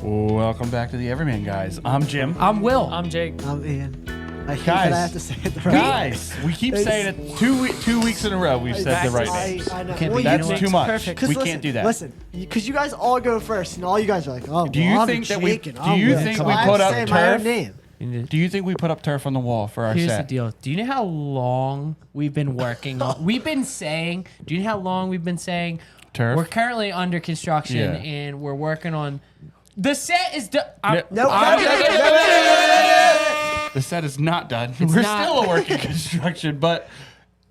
Welcome back to the Everyman, guys. I'm Jim. I'm Will. I'm Jake. I'm Ian. I hate Guys, that I have to say it the right Guys, we keep saying it 2 weeks in a row. We've said the right name. I know. Can't Well, be you- That's too much. perfect. We 'cause can't listen, do that. Listen, because you guys all go first, and all you guys are like, "Oh, Do you well, think I'm that we- Jake, and do I'm you Will." think So we I'm put up saying my own turf? name. Do you think we put up turf on the wall for our Here's set? the deal. Do you know how long we've been working on? We've been saying. Do you know how long we've been saying? Turf? We're currently under construction Yeah. and we're working on. The set is done. No, The set is not done. It's We're not. still a work in construction, but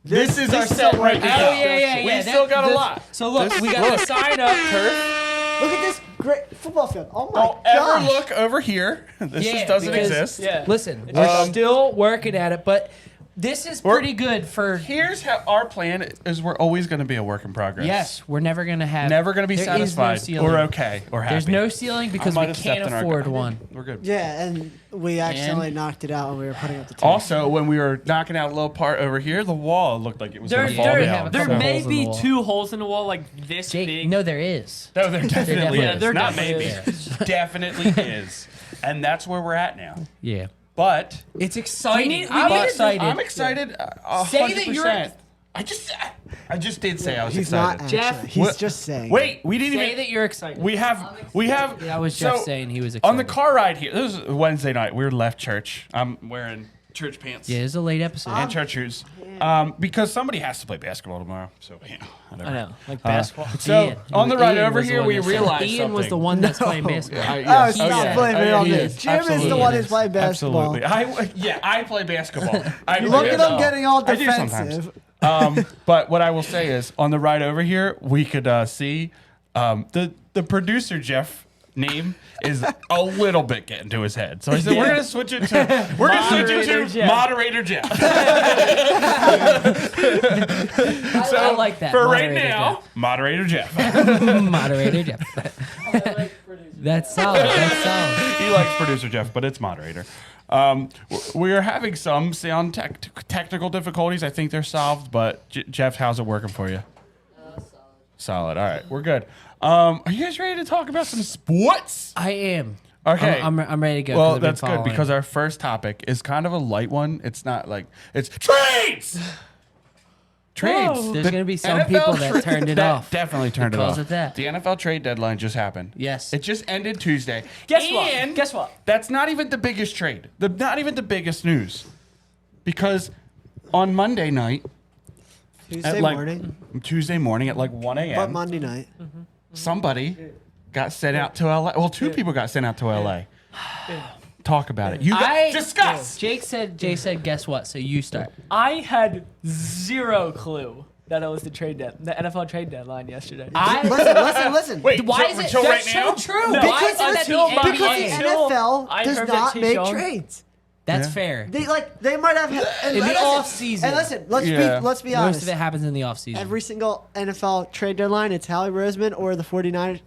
this is our this set is right what- now. Oh yeah. We still got a lot. So look, we got to sign up turf. Look at this great football field. Oh my Don't gosh! ever look over here. This Yeah, just doesn't because- exist. Yeah. Listen, we're still working at it, but this is pretty good for. Here's how our plan is: we're always going to be a work in progress. Yes, we're never gonna have. Never going to be there is no satisfied ceiling. or okay or happy. There's no ceiling because I might we have stepped can't in our afford gar- one. We're good. Yeah, and we accidentally knocked it out when we were putting up the turf. Also, when we were knocking out a little part over here, the wall looked like it was There, going to fall there- down. there couple may holes in the be wall. 2 holes in the wall like this Jake, big. no, there is. No, there definitely definitely is. is. There Not definitely maybe. is. Definitely is. And that's where we're at now. Yeah, But it's exciting. we need excited. I'm excited. Say that you're- 100%. I just did say I was He's excited. not Jeff, actually. He's what- just saying. Wait, we didn't Say even. that you're excited. We have. That was Jeff so, saying he was excited. on the car ride here. This was Wednesday night. We were left church. I'm wearing church pants. Yeah, it's a late episode. And church shoes. Because somebody has to play basketball tomorrow. So, whatever. I know, like basketball. So, Ian. on the ride Ian over was the here, one we that said- realized Ian was the something. one that's playing basketball. Oh, stop yeah. blaming it on he me. is. Jim is the Absolutely. one who's playing basketball. Absolutely. I play basketball. I Look play at him basketball. getting all I do sometimes. defensive. But what I will say is, on the ride over here, we could see the producer Jeff name is a little bit getting to his head. So I said we're gonna switch it to Moderator Jeff. moderator Jeff. I like that. For right Moderator now, moderator Jeff. Jeff. Moderator Jeff. That's solid. That's solid. He likes producer Jeff, but it's moderator. We are having some sound technical difficulties. I think they're solved, but Jeff, how's it working for you? Solid. All right, we're good. Are you guys ready to talk about some sports? I am. Okay. I'm ready to go. 'cause Well, I've been that's good following. because our first topic is kind of a light one. It's not like it's trades. Trades. There's The gonna be some NFL people that turned it that off. Definitely turned it Because off. of that. The NFL trade deadline just happened. Yes. It just ended Tuesday. Guess what? And Guess what? That's not even the biggest trade. Not even the biggest news. Because on Monday night, Tuesday morning at like 1 a.m. But Monday night. somebody got sent out to LA. Well, 2 people got sent out to LA. Talk about it. You guys discuss. Jake said, guess what? So you start. I had 0 clue that it was the NFL trade deadline yesterday. Listen. Wait, Why so, is it until that's right now? so true? No, Why is it that until the my- Because NBA the until NFL I does heard not that make Tayshaun- trades. That's Yeah. fair. They might have In the off-season. And listen, Yeah. let's be Most honest. of it happens in the offseason. Every single NFL trade deadline, it's Howie Roseman or the 49ers,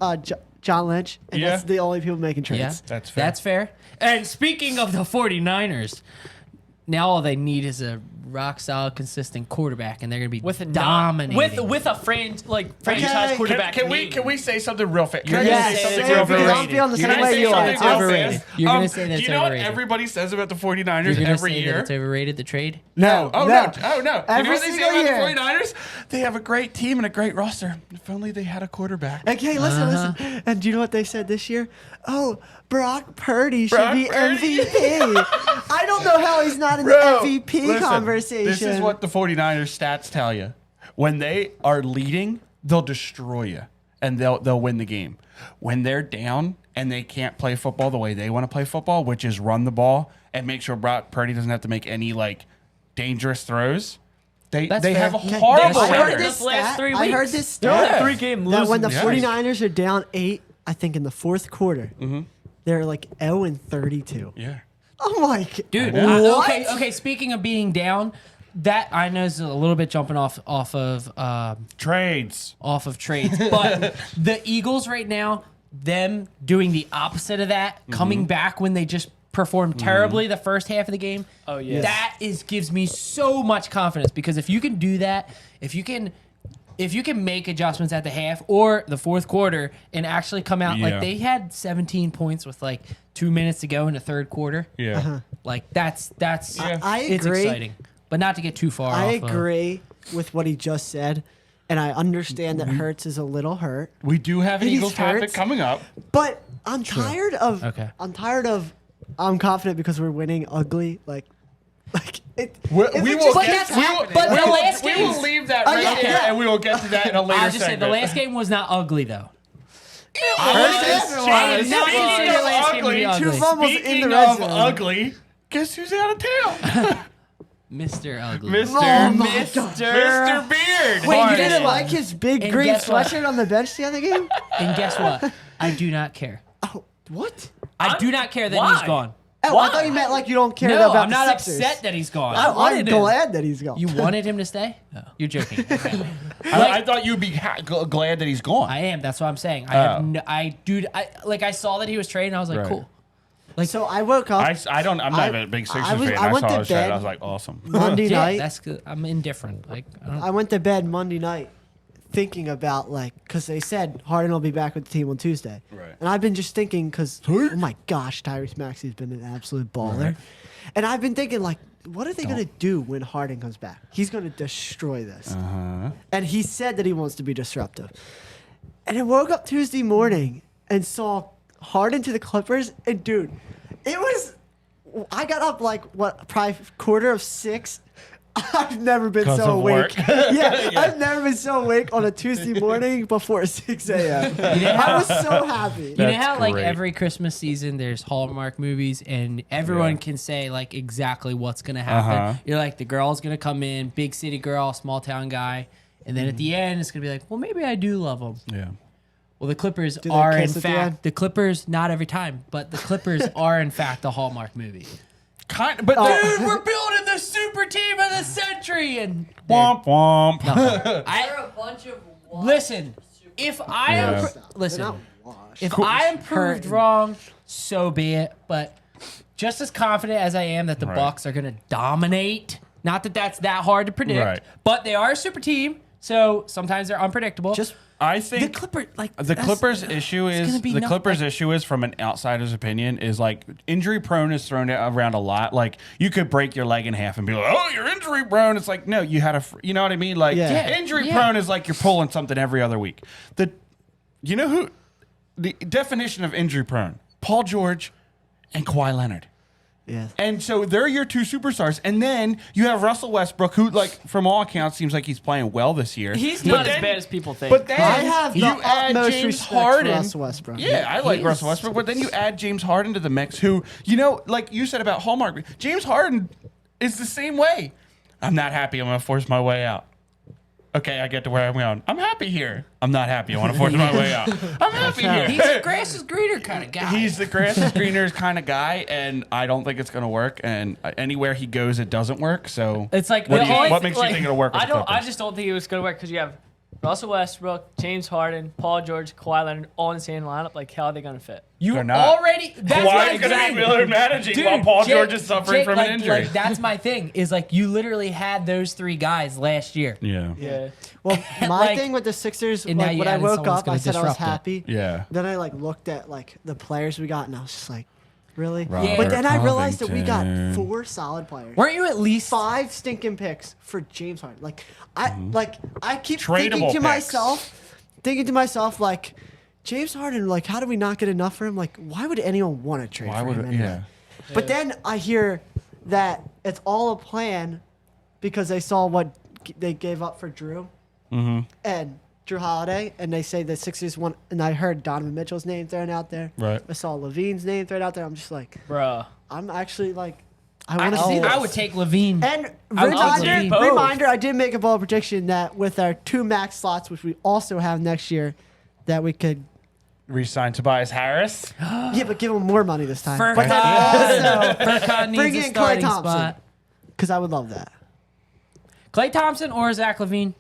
John Lynch, and Yeah. that's the only people making Yeah, trades. That's fair. That's fair. And speaking of the 49ers, now all they need is a rock solid, consistent quarterback, and they're going to be with a dominating. with a franchise Okay. quarterback. Can we say something real fast? You're Can gonna I say say it's something real overrated. fast? I'll be on the You're same gonna way say you are. something It's real overrated. fast. You're gonna say that Do it's you know what overrated. everybody says about the 49ers You're going to every say year? that it's overrated, the trade? No, Oh, no. no. Oh, no. Every You know what they say single about year. the 49ers? They have a great team and a great roster. If only they had a quarterback. Okay, listen. And do you know what they said this year? Oh, Brock Purdy should Brock be Purdy? MVP. I don't know how he's not in the Bro, MVP listen, conversation. This is what the 49ers stats tell you. When they are leading, they'll destroy you and they'll win the game. When they're down and they can't play football the way they want to play football, which is run the ball and make sure Brock Purdy doesn't have to make any like dangerous throws, they That's they fair. have a Okay, horrible I heard record. this last 3 I weeks. heard this They're on stat. a 3-game that losing when the Yes. 49ers are down 8, I think in the fourth quarter, they're like 0-32. Yeah. Oh my god. Dude, What? okay, speaking of being down, that I know is a little bit jumping off of Trades. trades, but the Eagles right now, them doing the opposite of that, coming back when they just performed terribly the first half of the game. Oh, yeah. That gives me so much confidence because if you can do that, if you can if you can make adjustments at the half or the fourth quarter and actually come out Yeah. like they had 17 points with like 2 minutes to go in the third quarter. Yeah. Like that's Yeah. I it's agree. exciting, but not to get too far. I off agree with what he just said, and I understand that Hurts is a little hurt. We do have an He's Eagles topic hurt. coming up. But I'm tired of. Okay. I'm confident because we're winning ugly. Like it. We if it will just get. keeps We will, happening, but we the will, last we games- will leave that right yeah, there, yeah. and we will get to that in a later I'll just say segment. the last game was not ugly though. I was. Not consider the last game to be ugly. Two fumbles in Speaking the red of zone. ugly, guess who's out of town? Mr. Ugly. Mr. Oh my Mr. Beard. Wait, you Harden. didn't like his big And green guess what? sweatshirt on the bench the other game? And guess what? I do not care. Oh, what? I do not care that Why? he's gone. Oh, I thought you meant like you don't care No, about I'm the not Sixers. upset that he's gone. I'm wanted him. glad that he's gone. You wanted him to stay? No. You're joking. Okay. I thought you'd be glad that he's gone. I am. That's what I'm saying. I saw that he was traded and I was like, Right. cool. so I woke up I'm not a big Sixers I was- fan. I I went saw to his trade. bed. I was like, awesome. Monday Yeah, night. that's good. I'm indifferent. Like, I don't. I went to bed Monday night thinking about because they said Harden will be back with the team on Tuesday. Right. And I've been just thinking because, oh my gosh, Tyrese Maxey's been an absolute baller. Right. And I've been thinking what are they going to do when Harden comes back? He's going to destroy this. And he said that he wants to be disruptive. And I woke up Tuesday morning and saw Harden to the Clippers. And dude, I got up probably 5:45. I've never been 'Cause so of awake. work. Yeah, I've never been so awake on a Tuesday morning before 6 a.m. I was so happy. You know That's how like great. every Christmas season there's Hallmark movies and everyone can say like exactly what's gonna happen. You're like the girl's gonna come in, big city girl, small town guy, and then at the end it's gonna be like, well maybe I do love him. Yeah. Well, the Clippers they are in kiss at the end? fact the Clippers not every time, but the Clippers are in fact a Hallmark movie. But Dude, we're building the super team of the century, and womp womp. They're a bunch of listen. If I am Yeah. They're listen, not washed. if I am proved Hurting. wrong, so be it. But just as confident as I am that the Right. Bucks are going to dominate, not that that's that hard to predict, Right. but they are a super team, so sometimes they're unpredictable. Just I the think Clippers, like the that's- Clippers issue it's is gonna be the not- Clippers issue is from an outsider's opinion is like injury prone is thrown around a lot. Like you could break your leg in half and be like, oh, you're injury prone. It's like no, you had you know what I mean? Like Yeah. injury Yeah. prone is like you're pulling something every other week. You know who the definition of injury prone? Paul George and Kawhi Leonard. yeah. And so they're your two superstars. And then you have Russell Westbrook, who, like, from all accounts, seems like he's playing well this year. He's But not then- as bad as people think. But then I have the you add utmost James respect for Harden. Russell Westbrook. Yeah, I like He Russell is- Westbrook. But then you add James Harden to the mix, who, you know, like you said about Hallmark, James Harden is the same way. I'm not happy. I'm going to force my way out. Okay, I get to where I'm going. I'm happy here. I'm not happy. I want to force my way out. I'm happy here. He's a grass is greener kind of guy. He's the grass is greener kind of guy, and I don't think it's going to work. And anywhere he goes, it doesn't work. So It's like what, the do you, only what makes you think it'll work? With I don't. The I Clippers? just don't think it was going to work because you have Russell Westbrook, James Harden, Paul George, Kawhi Leonard all in the same lineup. Like, how are they going to fit? you They're not. already. That's Why my is going to thing. be Miller managing Dude, while Paul Jake- George is suffering Jake, from like, an injury? Like, that's my thing. Is like you literally had those three guys last year. Yeah. Yeah. Well, my Like- thing with the Sixers, And now like you when I added woke someone that's up, I gonna said I was disrupt it. happy. Yeah. Then I looked at the players we got, and I was just like, really? Yeah. But then I realized that we got Covington. 4 solid players. Weren't you at least 5 stinking picks for James Harden. I keep Tradable thinking to picks. myself, like, James Harden, like, how do we not get enough for him? Like, why would anyone want to trade Why for would him it? anyway? Yeah. But then I hear that it's all a plan because they saw what they gave up for Drew and Drew Holiday, and they say the Sixers want. And I heard Donovan Mitchell's name thrown out there. Right. I saw Levine's name thrown out there. I'm just like, Bruh. I'm actually like, I want to see this. I would take Levine. And I would take Levine. reminder, I did make a bold prediction that with our 2 max slots, which we also have next year, that we could, Resign Tobias Harris. yeah, but give him more money this time. Furkan. But then also, Furkan needs bring a in Klay starting Thompson. spot. Because I would love that. Klay Thompson or Zach Levine?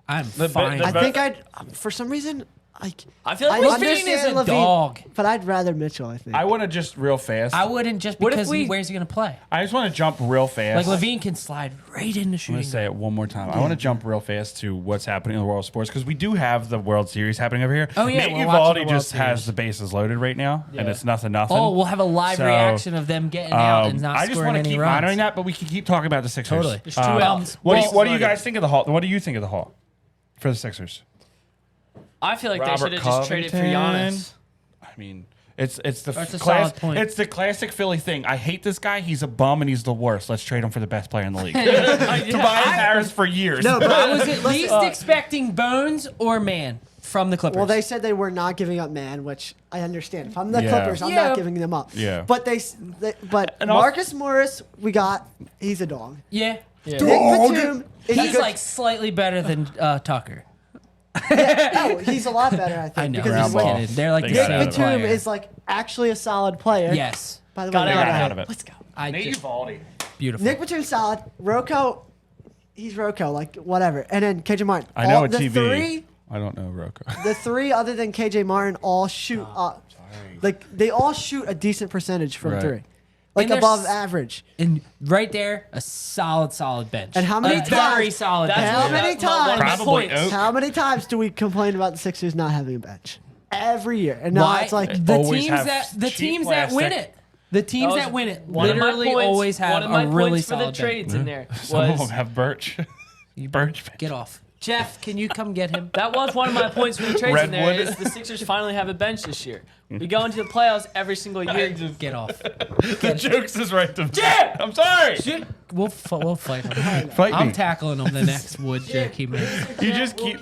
I'm fine. the- I think for some reason, I feel like Levine understand is a Levine, dog. but I'd rather Mitchell. I think. I want to just real fast. I wouldn't just What if because we- where's he going to play? I just want to jump real fast. Like Levine can slide right into I'm going shooting. to say it one more time. I want to jump real fast to what's happening in the world of sports because we do have the World Series happening over here. Oh, yeah, Nate we're watching Uvalde the World just has Series. the bases loaded right now, and Yeah. it's nothing. Oh, we'll have a live So, reaction of them getting out and not I just scoring want to any keep runs. monitoring that, but we can keep talking about the Sixers. Totally. There's 2 outs. What do you Loaded. guys think of the Hall? What do you think of the Hall for the Sixers? I feel like they Robert should have just traded for Covington. Giannis. I mean, it's the That's a class, solid point. It's the classic Philly thing. I hate this guy. He's a bum and he's the worst. Let's trade him for the best player in the league. Tobias Harris for years. No, but I was at least expecting Bones or Man from the Clippers. well, they said they were not giving up Man, which I understand. If I'm the Yeah. Clippers, I'm Yeah. not giving them up. Yeah. But but And also- Marcus Morris, he's a dog. yeah. Nick Batum is a He's good, like slightly better than Tucker. no, he's a lot better. I think I know. because I'm he's ball. kidding. They're like They the got same out of Nick it. Batum player. is like actually a solid player. Yes. By the way, Got They it got out out of it. let's go. I Nate just, Uvalde. beautiful. Nick Batum's solid. Rocco, he's Rocco, like whatever. And then KJ Martin. I know a the TV. Three, I don't know Rocco. the three other than KJ Martin all shoot up. Like they all shoot a decent percentage from Right. three, like And there's- above average. And right there, a solid bench. And how many a times- very solid That's bench. How what- many that's one of my times? Probably points. Oak. How many times do we complain about the Sixers not having a bench? Every year, and now Why? it's like the always teams have that cheap win plastic. it. The teams That was that win it one of my literally points- always one have of my a really points for the solid bench. trades in there Some of them was have Birch. Birch. Get off. Jeff, can you come get him? that was one of my points for the trades in there Redwood. is the Sixers finally have a bench this year. We go into the playoffs every single year. Get off. The jokes is right to I'm sorry. We'll fight him. Fight I'm me. tackling him the next wood joke he makes. You just keep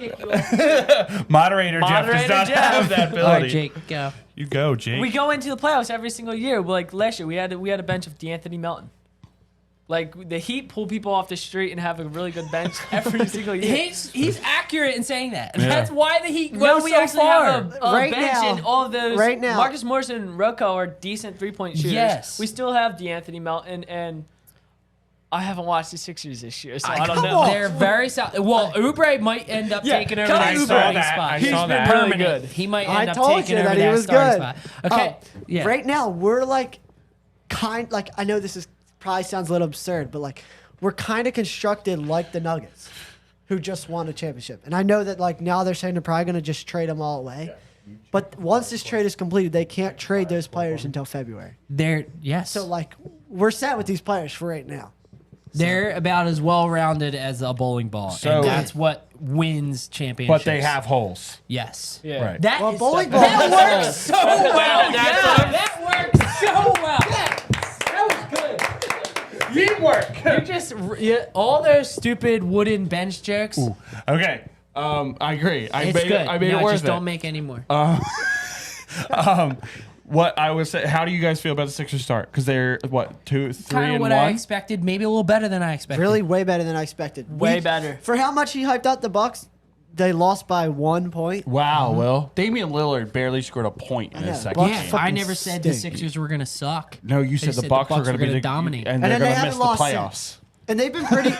moderator Jeff does Moderator not Jeff. have that All right, ability. Jake, go. You go, Jake. We go into the playoffs every single year. Like last year, we had a bench of D'Anthony Melton. Like the Heat pull people off the street and have a really good bench every single year. He's accurate in saying that. Yeah. That's why the Heat No, go we so actually far. have a Right bench, now- and all of those. right now- Marcus Morris and Rocco are decent 3-point shooters. Yes. We still have D'Anthony Melton, and I haven't watched the Sixers this year, so I don't come know. on. They're very solid. Well, Oubre might end up Yeah, taking over come that on, Oubre. starting I saw that. spot. I He's saw been that. really Permanent. good. He might I end up told taking you over that he that was starting good. spot. Okay. Yeah. Right now, we're like I know this is probably sounds a little absurd, but like we're kind of constructed like the Nuggets, who just won a championship. And I know that like now they're saying they're probably going to just trade them all away. But once this trade is completed, they can't trade those players until February. Yes. So like we're set with these players for right now. They're about as well rounded as a bowling ball. So- and that's what wins championships. But they have holes. Yes. Yeah. Right. That Well, is- bowling ball that has works so well. That's Yeah, that works so well. That was good. Teamwork. You just all those stupid wooden bench jokes. Okay. I agree. I It's made good. it. I made no, it worth just it. don't make any more. What I would say. How do you guys feel about the Sixers start? Because they're what 2, 3, Kind of and what I 1. expected. Maybe a little better than I expected. Really way better than I expected. Way better. For how much he hyped up the Bucks, they lost by 1 point. Wow. Will Damian Lillard barely scored a point in I know. his second Bucks Yeah, game. fucking I never said the stink. Sixers were gonna suck. No, you said the Bucks were going to be gonna the dominate. and And they're then they going to miss haven't the lost playoffs. since. And they've been pretty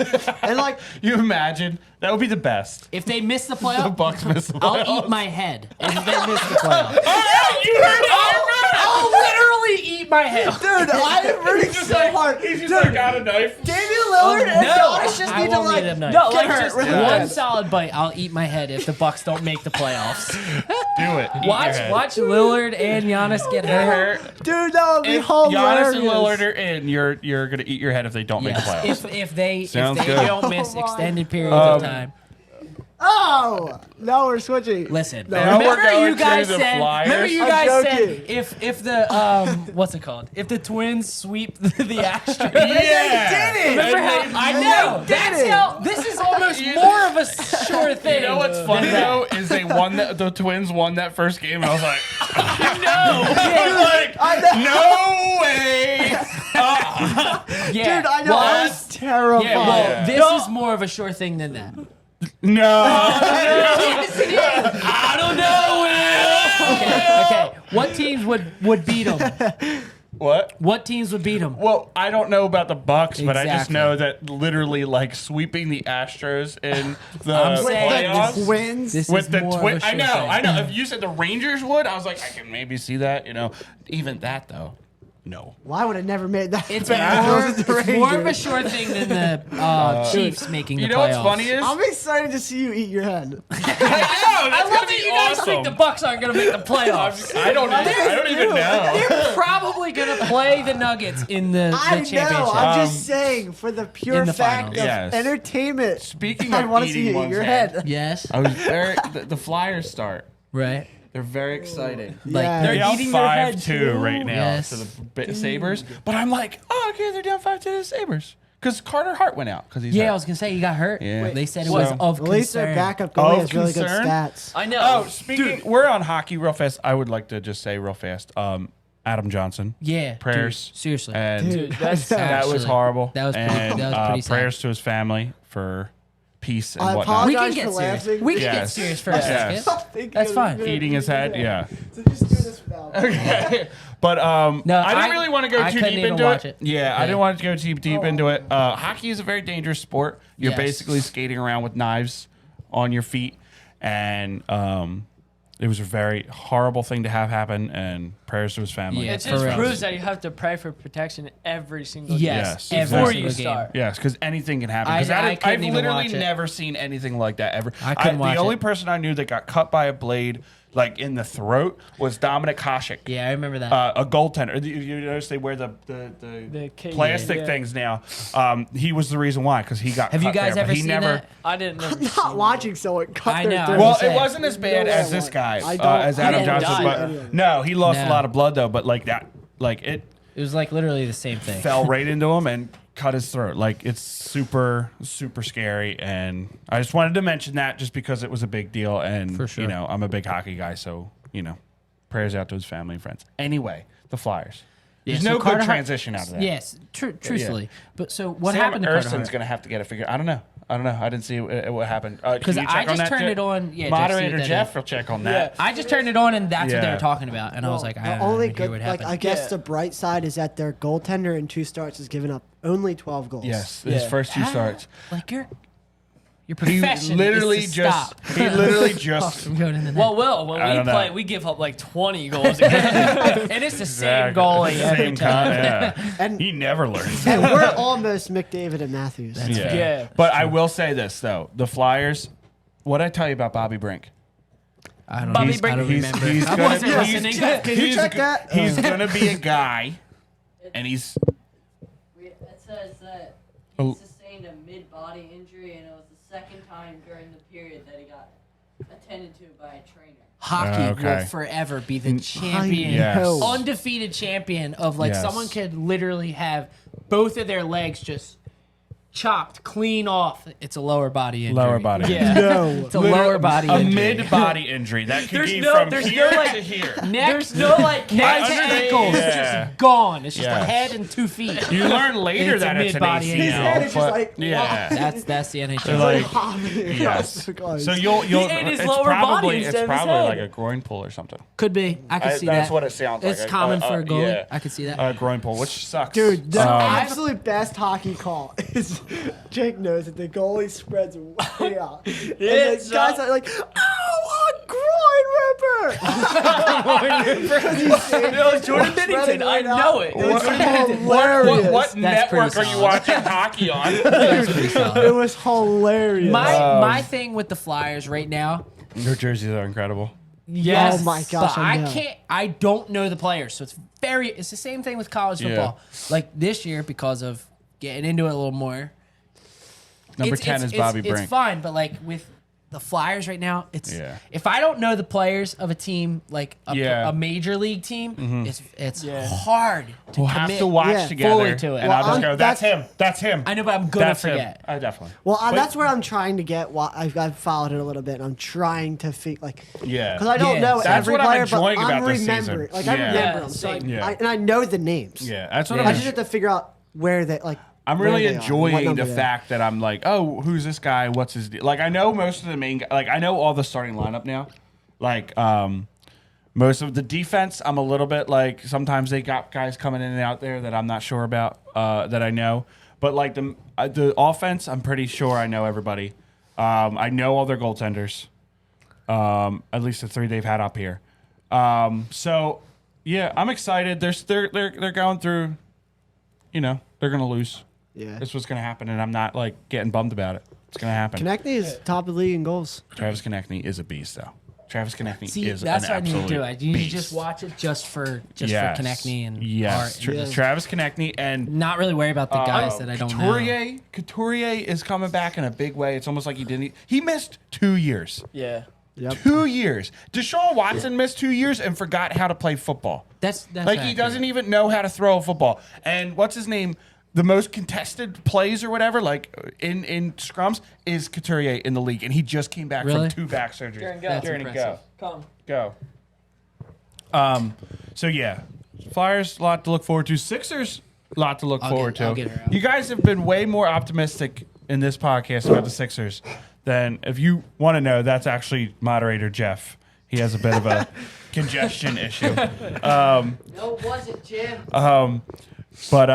and like You imagine that would be the best. If they miss the The playoff, Bucks miss the playoffs. I'll eat my head. If they miss the playoff, You heard it. I'll literally eat my head. dude, I am rooting so hard. He's Dude, just like got a knife. Damian Lillard and Giannis just I need to won't like eat a knife. No, get like hurt just really One bad. solid bite, I'll eat my head if the Bucks don't make the playoffs. Do it. Eat your head. Watch Lillard and Giannis get hurt. Dude, that would be If hilarious. Giannis and Lillard are in, you're gonna eat your head if they don't make the Yes. playoffs. If they Sounds good. don't miss Come on. extended periods of time. Oh, no, we're switching. Listen, No, Now we're remember going you guys to the said. Flyers. Remember you I'm guys joking. said if the what's it called? If the Twins sweep the Astros. Yeah. Remember how I know that's it. how this is almost more of a sure thing. You know what's funny than that. though is they won the Twins won that first game, and I was like, no way. Yeah. Dude, I know. Well, I was terrified. yeah, well, Yeah. this is more of a sure thing than that. No. I don't know. Okay. What teams would beat them? What? What teams would beat them? Well, I don't know about the Bucks, but I just Exactly. know that literally like sweeping the Astros in the I'm saying playoffs. Twins. This With is the more twin, of a I sure know, thing. I know. If you said the Rangers would, I was like, I can maybe see that. Even that though, no. Well, I would have never made that. It's bet. more, It was the it's more of a Rangers. sure thing than the Chiefs making the You know playoffs. what's funny is I'm excited to see you eat your head. I love that you guys think the Bucks aren't going to make the playoffs. I don't even know. They're probably going to play the Nuggets in the I championship. know. I'm just saying, for the pure in the fact finals. of Yes. entertainment. Speaking I of want to see eating you eat one's your head. head. Yes. I was very the Flyers start. Right. They're very exciting. Like, Yeah. They're down eating their head 5-2 too. right now Yes. to the Sabres. But I'm like, oh, okay, they're down 5-2 to the Sabres. Because Carter Hart went out. Because he's Yeah, I hurt. was going to say he got hurt. Yeah. They said it So- was of At least their concern. backup goalie Of has really good concern? stats. I know. Oh, speaking, we're on hockey real fast. I would like to just say real fast. Adam Johnson. Yeah. Prayers. Dude, seriously. And Dude, that's that was Actually, horrible. that was pretty- and, that was pretty sad. prayers to his family for peace and I whatnot. we can apologize get for serious. laughing. We can get Yes. serious for a Yes. second. That's fine. Eating his head, yeah. So just do this without. But No, I didn't I- really want to go I too couldn't deep even into watch it. it. Yeah, I Yeah. didn't want to go too deep into it. Hockey is a very dangerous sport. You're Yes. basically skating around with knives on your feet, and it was a very horrible thing to have happen. And prayers to his family. Yeah, It for just real. proves that you have to pray for protection every single Yes. day. Yes, Every Before single you game. start. Yes, because anything can happen. I 'Cause couldn't I've even literally watch it. never seen anything like that ever. I couldn't watch The only it. person I knew that got cut by a blade, like in the throat, was Dominic Hasek. Yeah, I remember that. A goaltender. You notice they wear the cage, plastic yeah. things now. He was the reason why, because he got. Have you cut guys there, but ever he seen never. that? I didn't know. I'm not watching someone cut I their know. throat. Well, saying. it wasn't as bad No, as I this won't. guy, I don't- as Adam he didn't Johnson. die. But no, he lost No. a lot of blood though. But like that, like it It was like literally the same thing. fell right into him and cut his throat. Like it's super scary. And I just wanted to mention that just because it was a big deal. And For sure. I'm a big hockey guy, so prayers out to his family and friends. Anyway, the Flyers. There's so no Carter good Hart- transition out of that. Yes, truthfully. But so what Sam happened to Carter Erson's Hart? going to have to get it figured. I don't know. I didn't see what happened. Because I just turned it on. Yeah, just Moderator see that Jeff will check on that. I just turned it on, and that's what they Yeah. were talking about. And I was like, I the don't only even good, hear what like happened. I guess Yeah. the bright side is that their goaltender in 2 starts has given up only 12 goals. Yes, his Yeah. first 2 How? starts. Like your He profession literally is to just. stop. He literally just. from going in the net. Well, Will, when I we don't know. play, we give up like 20 goals. and and it's the Exactly. same goalie every Same time. Yeah. And- he never learns. And we're almost McDavid and Matthews. Yeah. Yeah. But I will say this though: the Flyers. What I tell you about Bobby Brink? I don't, Bobby I don't Brink- remember. He's I gonna, wasn't listening. Can you check that? He's gonna be a guy, and he's. It says that Oh. he sustained a mid-body injury, and it was the second time during the period that he got attended to by a trainer. Hockey Okay. will forever be the champion, Yes. undefeated champion of like Yes. someone could literally have both of their legs just chopped clean off. It's a lower body injury. Lower body. Yeah. No. It's a lower body A injury. mid-body injury that could There's be no- from there's here no, like- to here. Neck, There's no like neck to catch ankles, Yeah. just gone. It's just Yes. a head and 2 feet. You learn later It's a that it's an mid-body ACL. injury. His head is just but- like, yeah. That's the NHL. So, like, yes. yes. Guys. So you'll ate his it's lower body probably instead of his probably head. like a groin pull or something. Could be. I could see that. That's what it sounds like. It's common for a goalie. Yeah. I could see that. Groin pull, which sucks. Dude, the Um, absolute best hockey call is Jake knows that the goalie spreads way out. And the guys are like, "Oh, a groin ripper!" No, it's Jordan Bennington. I know it. It was hilarious. what That's network pretty are you solid. watching hockey on? That's pretty solid. It was hilarious. My thing with the Flyers right now. Their jerseys are incredible. Yes. Oh my gosh, But I I know. can't. I don't know the players, so it's the same thing with college Yeah. football. Like this year, because of getting into it a little more. Number 10 is Bobby Brink. It's fine, but like with the Flyers right now, it's Yeah. if I don't know the players of a team, like Yeah. a major league team, it's Yeah. hard to We'll have commit to watch Yeah. together, fully to it. and Well, I'll just I'm- go. That's that's- him. That's him. I know, but I'm gonna That's forget. him. I definitely. Well, But- that's where I'm trying to get. I've followed it a little bit. And I'm trying to Yeah. because I don't Yeah. know That's every what I'm player, but enjoying I'm about this season. remembering. Like I Yeah. remember Yeah, them, so same. Yeah. and I know the names. Yeah, that's what Yeah. I I'm. just have to figure out where they like. I'm where really they are, what enjoying number the they are. fact that I'm like, oh, who's this guy? What's his deal? Like, I know most of the main, like, I know all the starting lineup now. Like, Most of the defense, I'm a little bit like sometimes they got guys coming in and out there that I'm not sure about that I know. But like the offense, I'm pretty sure I know everybody. I know all their goaltenders, at least the 3 they've had up here. So yeah, I'm excited. They're going through. They're gonna lose. Yeah. This was gonna happen, and I'm not like getting bummed about it. It's gonna happen. Konechny is top of the league in goals. Travis Konechny is a beast, though. Travis Konechny See, is that's an what I need to absolute do. I need to beast. just watch it just for Yes. Konechny and yes, Art. Travis Konechny and Not really worry about the guys that I don't know. Couturier is coming back in a big way. It's almost like he didn't. He missed 2 years. Yeah. Yep. 2 years. Deshaun Watson missed 2 years and forgot how to play football. That's Like he accurate. doesn't even know how to throw a football. And what's his name? The most contested plays or whatever, like in scrums, is Couturier in the league, and he just came back Really? from 2 back surgeries. Darren, go. That's Darren, impressive. Come. go. So yeah, Flyers, a lot to look forward to. Sixers, a lot to look forward I'll to. get her out. You guys have been way more optimistic in this podcast about the Sixers than, if you want to know, that's actually moderator Jeff. He has a bit of a congestion issue. No, it wasn't, Jim. But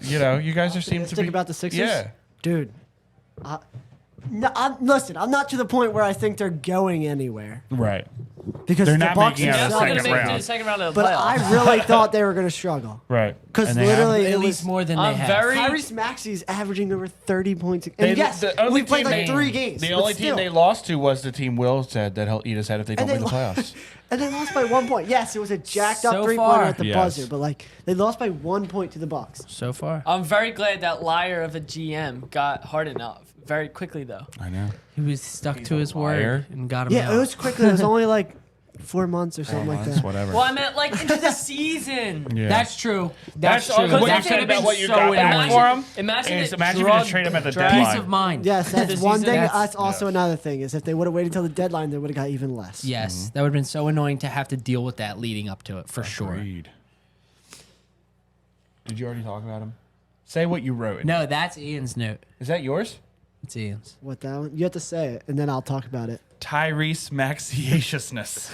you guys are seem to Think be about the Sixers? Yeah, Dude. Listen, I'm not to the point where I think they're going anywhere. right. Because They're the not Bucks making are out of the They're second gonna make it to round. the second round of the But playoffs. I really thought they were going to struggle. Right. Because And they have. literally At it least was more than I'm they have. very- Tyrese Maxey's averaging over 30 points. And They- yes, the only we played team like they- 3 games. The but only team still. they lost to was the team Will said that he'll eat his head if they don't And win the they playoffs. And they lost by 1 point. Yes, it was a jacked So up 3-pointer far. at the Yes. buzzer, but like they lost by 1 point to the Bucks. So far. I'm very glad that liar of a GM got Harden out very quickly, though. I know. He was stuck He's to a his liar. word and got him Yeah, out. it was quickly. It was only like 4 months or something like that. Whatever. Well, I meant like into the season. Yeah. That's true. That's That's true. what you That said could have about been what you so got back annoying. for him. Imagine Is it imagine if you drug- just trade him at the drag- deadline. Peace of mind. Yes, that's This one season- thing. That's- That's also another thing is if they would have waited until the deadline, they would have got even less. Yes, that would have been so annoying to have to deal with that leading up to it, for sure. Agreed. Did you already talk about him? Say what you wrote. No, that's Ian's note. Is that yours? It's Ian's. What that one? You have to say it, and then I'll talk about it. Tyrese Maxiousness.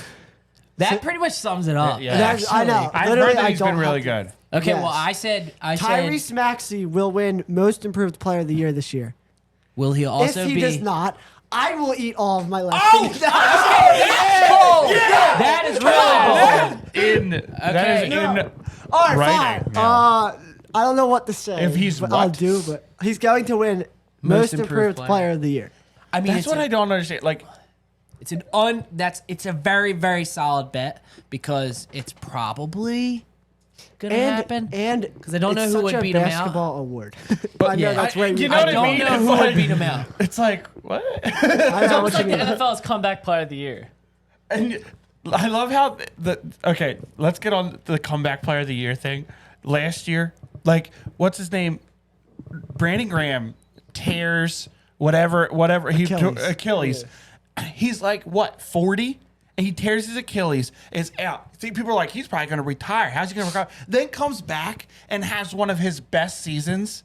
That pretty much sums it up. Yeah. That's- I know. I've Literally, heard that I he's don't been really have to- good. Okay, Yes. well, I said, Tyrese Maxey will win Most Improved Player of the Year this year. will he also if he be? does not, I will eat all of my left. That is really bold. That is No. in All right, writing. fine. Yeah. I don't know what to say. If he's but I'll what? do. But he's going to win Most Improved Player of the Year. I mean, That's what I don't understand. Like, it's it's a very, very solid bet because it's probably gonna happen. And 'Cause I don't know it's who such would a beat him out. basketball award. I know yeah. that's where you know what I I don't mean? know It's who like- would beat him out. it's like, what? I know It's what you like the mean. NFL's comeback player of the year. And I love how okay, let's get on the comeback player of the year thing. Last year, like, what's his name? Brandon Graham tears whatever Achilles. He's like what, 40? And he tears his Achilles, is out. See, people are like, he's probably gonna retire. How's he gonna recover? Then comes back and has one of his best seasons.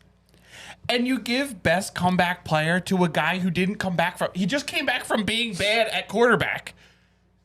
And you give best comeback player to a guy who didn't come back from, he just came back from being bad at quarterback.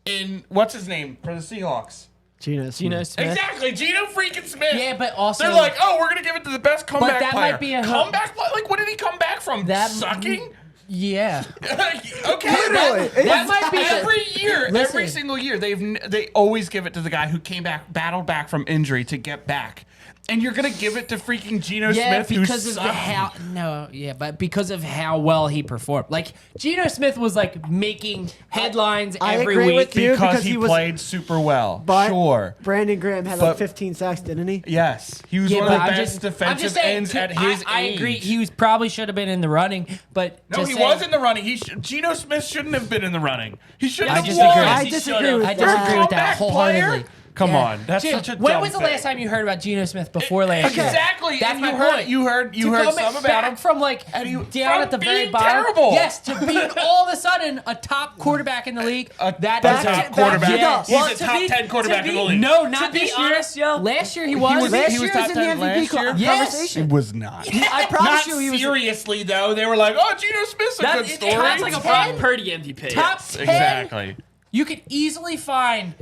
In what's his name for the Seahawks? Geno Smith. Smith. Geno freaking Smith. Yeah, but also They're like, oh, we're gonna give it to the best comeback that player. might be a- comeback player. Like, what did he come back from? That- Sucking. yeah. Okay, Literally, that it's- might be every year, every Listen. single year. They always give it to the guy who came back, battled back from injury to get back, and you're gonna give it to freaking Geno Yeah, Smith, who because of sucked. but because of how well he performed. Like Geno Smith was like making headlines I every agree week. with you. because because he he was- played super well. But Sure. Brandon Graham had But- like 15 sacks, didn't he? Yes, he was Yeah, one but of the I'm best just defensive saying, ends at his I age. agree. He was probably should have been in the running, but No, just he saying- was in the running. Geno Smith shouldn't have been in the running. He shouldn't I have disagree. won. I he disagree should've. with I that. disagree with that Comeback wholeheartedly. player? Come Yeah. on, that's Dude, such a when dumb was the thing. last time you heard about Geno Smith before last year? Exactly. That's and my you heard, point. You heard To some come about back him from like And he- down from at the very being bottom. terrible. Yes, to being all of a sudden a top quarterback in the league. That's That a does- top quarterback. Yes. He's Well, a to top be- 10 quarterback to in the be- league. No, To not be this year. honest, yo. Last year he He was. was, Last he was year top was in the 10 MVP last year. Yes. conversation. It was not. I promise Not you he was. seriously, though. They were like, oh, Geno Smith's a good story. That's like a Brock 10? Purdy MVP. Top 10. Exactly. You could easily find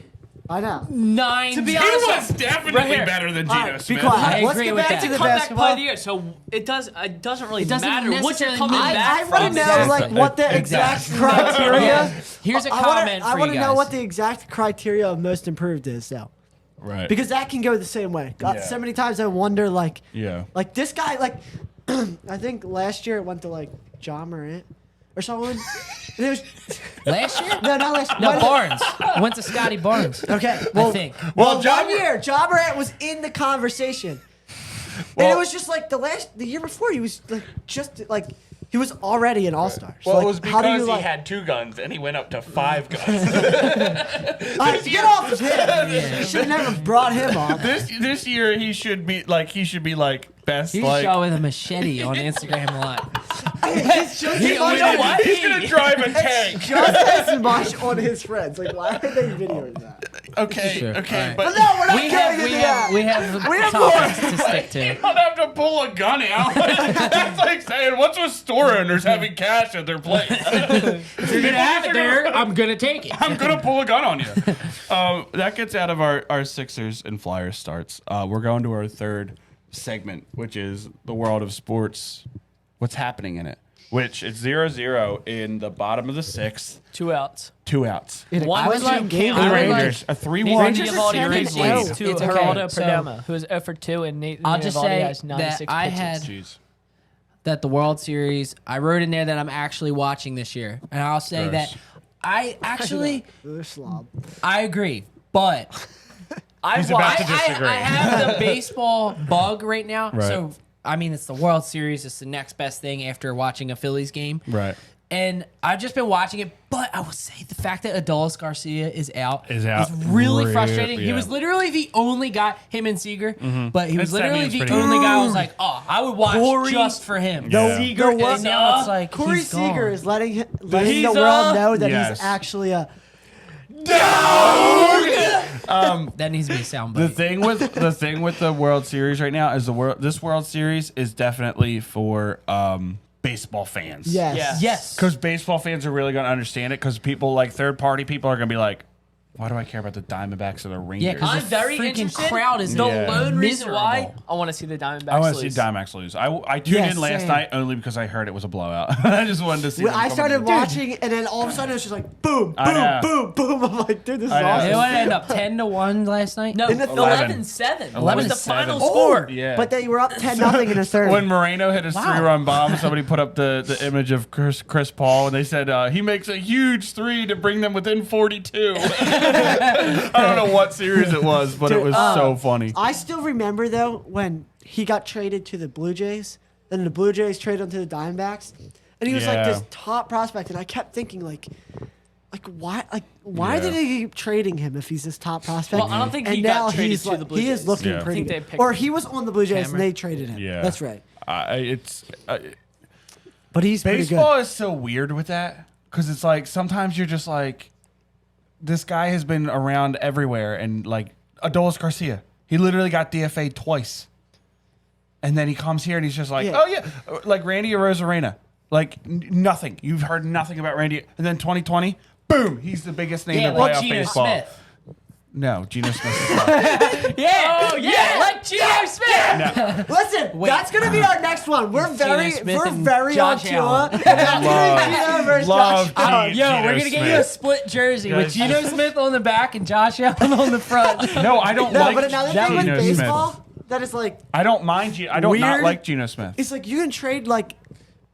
I know. 9. To be He honest, was definitely right here. better than All Geno right, be Smith. quiet. I Let's agree get with back that. to the comeback player basketball. of the year. So it doesn't really doesn't matter what you're necessarily coming mean- back I from. want to know like what the exact criteria. Here's a I comment wanna, for I want you to know guys. what the exact criteria of most improved is, though, Right. because that can go the same way. God, Yeah. so many times I wonder, like this guy, like I think last year it went to like John Morant or someone. And it was Last year? no, not last. No, one- Barnes. Went to Scotty Barnes. Okay, I think. Well, John one year, John Morant was in the conversation, and it was just like the year before he was like he was already an all-star. So, Well, like, it was how do because you, he like, had 2 guns and he went up to 5 guns. get off of him. Should have never brought him on. this year he should be like best He's like. showing with a machete on Instagram Live. He's just You know what? He's gonna drive a tank. just as much on his friends. Like, why are they videoing that? Okay, Sure. okay, All right. but No, we're not We getting have, into that. we have We have topics to stick you to. don't have to pull a gun out. That's like saying, what's with store owners having cash at their place? If you're gonna have it there, I'm gonna take it. I'm gonna pull a gun on you. That gets out of our Sixers and Flyers starts. We're going to our third segment, which is the world of sports. What's happening in it? Which it's 0-0 in the bottom of the 6th. 2 outs. 2 outs. In a One was clinching like game. The I would Rangers, a 3-1. Rangers Rangers Evaldi are 10 raised and lead two. to It's Geraldo okay. So- Perdomo, who was 0 for 2, and Nate I'll just Evaldi say has 96 that I pitches. had Jeez. that the World Series, I wrote in there that I'm actually watching this year. And I'll say Gross. that I actually, They're slob. I agree. But He's about to I disagree. have the baseball bug right now. Right. So, I mean, it's the World Series. It's the next best thing after watching a Phillies game. Right. And I've just been watching it, but I will say the fact that Adolis Garcia is out Is out. really frustrating. He Yeah. was literally the only guy, him and Seager, but he was And literally Semion's the pretty only good. guy I was like, oh, I would watch Corey just for him. Yeah. Seager, The and now it's like Corey he's Seager gone. is letting He's the world know that Yes. he's actually a. That needs to be a soundbite. The thing with the World Series right now is this World Series is definitely for baseball fans. Yes. Yeah. Yes. Because baseball fans are really going to understand it. Because people like third party people are going to be like, why do I care about the Diamondbacks or the Rangers? Yeah, 'cause I'm the very freaking interested. crowd is the Yeah. lone reason why miserable. I want to see the Diamondbacks I want to see lose. Diamondbacks lose. I tuned Yeah, in last same. night only because I heard it was a blowout. I just wanted to see. them I come started in. watching, and then all of a sudden it was just like boom, I know. boom, boom, boom. I'm like, dude, this is I know. It awesome. would end up 10-1 last night. No, In the 11-7 was the 11-7. final Oh, score. Yeah. But they were up 10-0 in the third. When Moreno hit his Wow. 3-run bomb, somebody put up the image of Chris Paul, and they said he makes a huge 3 to bring them within 42. I don't know what series it was, but it was so funny. I still remember though when he got traded to the Blue Jays, then the Blue Jays traded him to the Diamondbacks, and he was like Yeah. this top prospect, and I kept thinking like why Yeah. did they keep trading him if he's this top prospect? Well, I don't think and he now got traded he's to like, the Blue he is Jays. looking Yeah. I pretty think they good. picked Or him. he was on the Blue Jays Cameron? and they traded him. Yeah. That's right. It's But he's pretty baseball good. is so weird with that because it's like sometimes you're just like, this guy has been around everywhere, and like Adolis Garcia, he literally got DFA'd twice, and then he comes here and he's just like, Yeah. oh yeah, like Randy Arozarena, like nothing. You've heard nothing about Randy, and then 2020, boom, he's the biggest name Yeah, in like playoff Geno baseball. Smith. No, Geno Smith. Yeah. Oh, yeah. Like Geno Smith. Listen, that's gonna be our next one. We're very, Smith we're and very Josh on Allen. tour. That's gonna be Geno versus love Josh Allen. Geno. Yo, Geno we're gonna get you a Smith. split jersey with Yes. Geno Smith on the back and Josh Allen on the front. No, I don't No, like but another that thing with Geno Smith. baseball that is like, I don't mind you. I don't not Weird. like Geno Smith. it's like you can trade like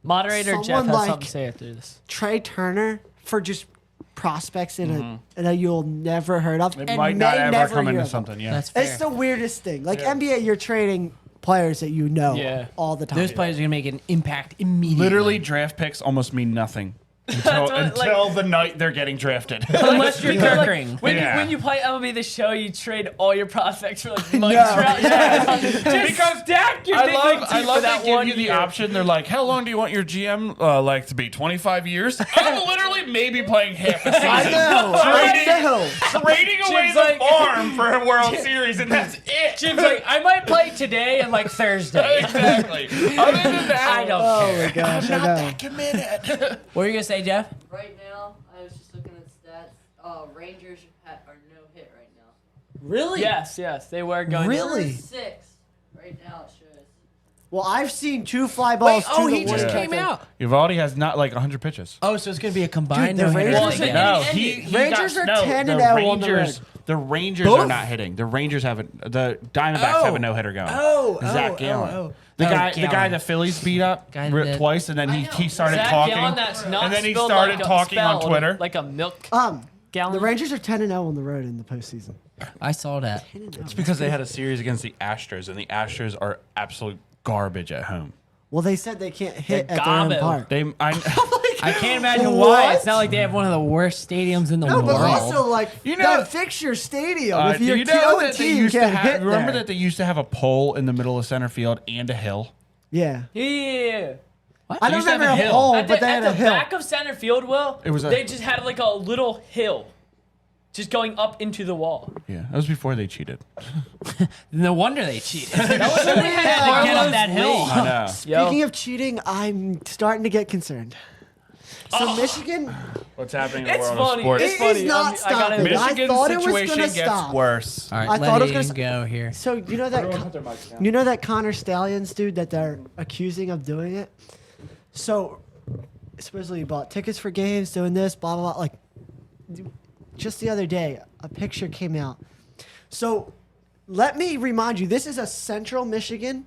Moderator Jeff Someone has like- something to say after this. Trey Turner for just prospects in a that you'll never heard of. It and might not may ever never come hear into of them. something. Yeah. That's fair. It's the weirdest thing. Like Yeah. NBA, you're trading players that you know Yeah. all the time. Those players are gonna make an impact immediately. Literally, draft picks almost mean nothing until, what, like- until the night they're getting drafted. unless you're Because, like, Kirkring. when, Yeah. when you play MLB The Show, you trade all your prospects for like Mike Trout. Just Because stack your I big love, league I team love for they that give one you the year. option. They're like, how long do you want your GM like to be? 25 years? I'm literally maybe playing half a season. I know. Trading, I know. trading away Jim's the like- farm for a World Series, and that's it. Jim's like, I might play today and like Thursday. Exactly. Other than that, I don't Oh care. my gosh, I know. committed. What were you gonna say, Jeff? Right now, I was just looking at stats. Rangers are no hit right now. Really? Yes, they were going. Really? 6. Right now it shows. Well, I've seen 2 fly balls. Wait, oh, to he the just wing. came out. Uvalde has not like 100 pitches. Oh, so it's going to be a combined Dude, the no-hitter. Rangers again. are- No, ended. he Rangers got, are no, 10 the and 0 on the Rangers, road. the Rangers Both? are not hitting. The Rangers haven't. The Diamondbacks have a no hitter going. Zach Gallen. The guy Gallen. the Phillies beat up Guy that- twice, and then he started Zach talking, Gallen, that's not and then he spelled started like a talking on spell, Twitter. like a milk. The Rangers are 10 and 0 on the road in the postseason. I saw that. It's because they had a series against the Astros, and the Astros are absolute garbage at home. Well, they said they can't hit They're at their own garbage. park. I can't imagine why. What? It's not like they have one of the worst stadiums in the No, world. but also like You know- that fixture stadium. If do your you know own that they team used to can't have? hit Remember there. that they used to have a pole in the middle of center field and a hill. Yeah, Yeah. I don't used to have remember a a hill. hole, At but the, they at had a the hill. back of center field, Will, It was a- they just had like a little hill, just going up into the wall. Yeah, that was before they cheated. No wonder they cheated. That was when they Had had to get up Carlos that hill. Lee. I know. Speaking of cheating, I'm starting to get concerned. So Michigan, What's happening in the It's world funny. of sports? It's it funny. is not I gotta stopping. admit. I Michigan's thought it was situation going to gets stop. worse. All right, I let thought it was Ian gonna go here. So you know that Connor Stallions dude that they're accusing of doing it. So supposedly he bought tickets for games, doing this, blah blah blah. Like just the other day, a picture came out. So let me remind you, this is a Central Michigan,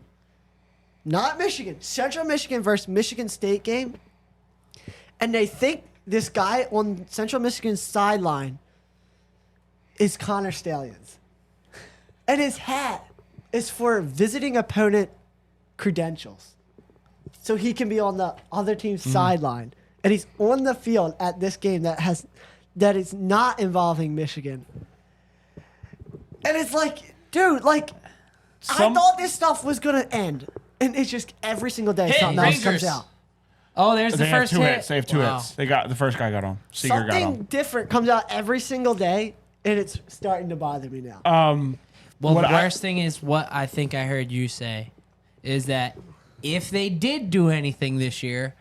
not Michigan, Central Michigan versus Michigan State game, and they think this guy on Central Michigan's sideline is Connor Stallions. And his hat is for visiting opponent credentials. So he can be on the other team's sideline. And he's on the field at this game that is not involving Michigan. And it's like, dude, like I thought this stuff was gonna end. And it's just every single day Hey, something else Rangers. comes out. Oh, there's the They have first two hit. hits. They have two Wow. hits. They got the first guy got on. Seager got Something on. different comes out every single day, and it's starting to bother me now. Well, What the I- worst thing is what I think I heard you say is that if they did do anything this year,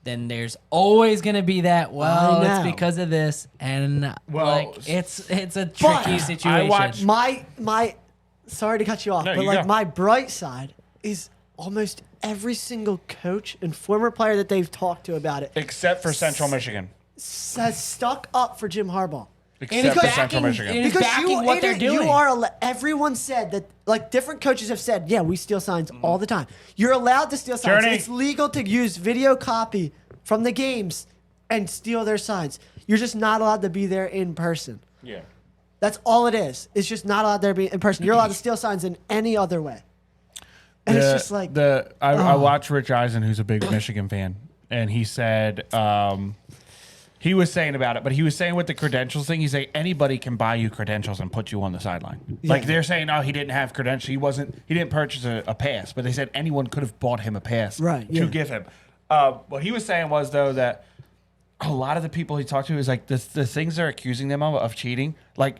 then there's always going to be that, well, I it's know. because of this. And Well, like it's a tricky situation. I watched- My sorry to cut you off, No, but you like go. my bright side is almost every single coach and former player that they've talked to about it Except for Central Michigan. has stuck up for Jim Harbaugh. Except for backing- Central Michigan. and- Is backing what they're doing. Everyone said that, like different coaches have said, yeah, we steal signs all the time. You're allowed to steal signs. Journey. It's legal to use video copy from the games and steal their signs. You're just not allowed to be there in person. Yeah. That's all it is. It's just not allowed there to be in person. You're allowed to steal signs in any other way. And it's just like I watched Rich Eisen, who's a big Michigan fan, and he said he was saying about it, but he was saying with the credentials thing, he's saying anybody can buy you credentials and put you on the sideline. Like they're saying, oh, he didn't have credentials, he didn't purchase a pass, but they said anyone could have bought him a pass Right, to yeah. give him. What he was saying was though that a lot of the people he talked to is like the things they're accusing them of cheating, like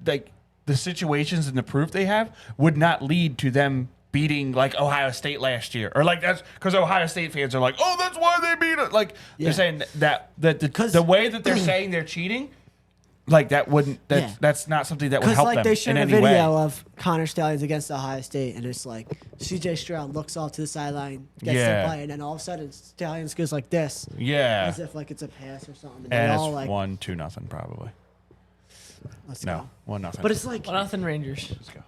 the situations and the proof they have would not lead to them beating like Ohio State last year, or like that's because Ohio State fans are like, oh, that's why they beat it. Like they're saying that the way that they're saying they're cheating, like that wouldn't that's not something that would because help like them they in showed a any video way. of Connor Stallions against Ohio State, and it's like C.J. Stroud looks off to the sideline, gets Yeah. the play, and then all of a sudden Stallions goes like this, Yeah, as if like it's a pass or something. And and they're it's all like, 1-2 probably. let's No, go. 1-0. But it's like, Well, nothing Rangers. Let's go.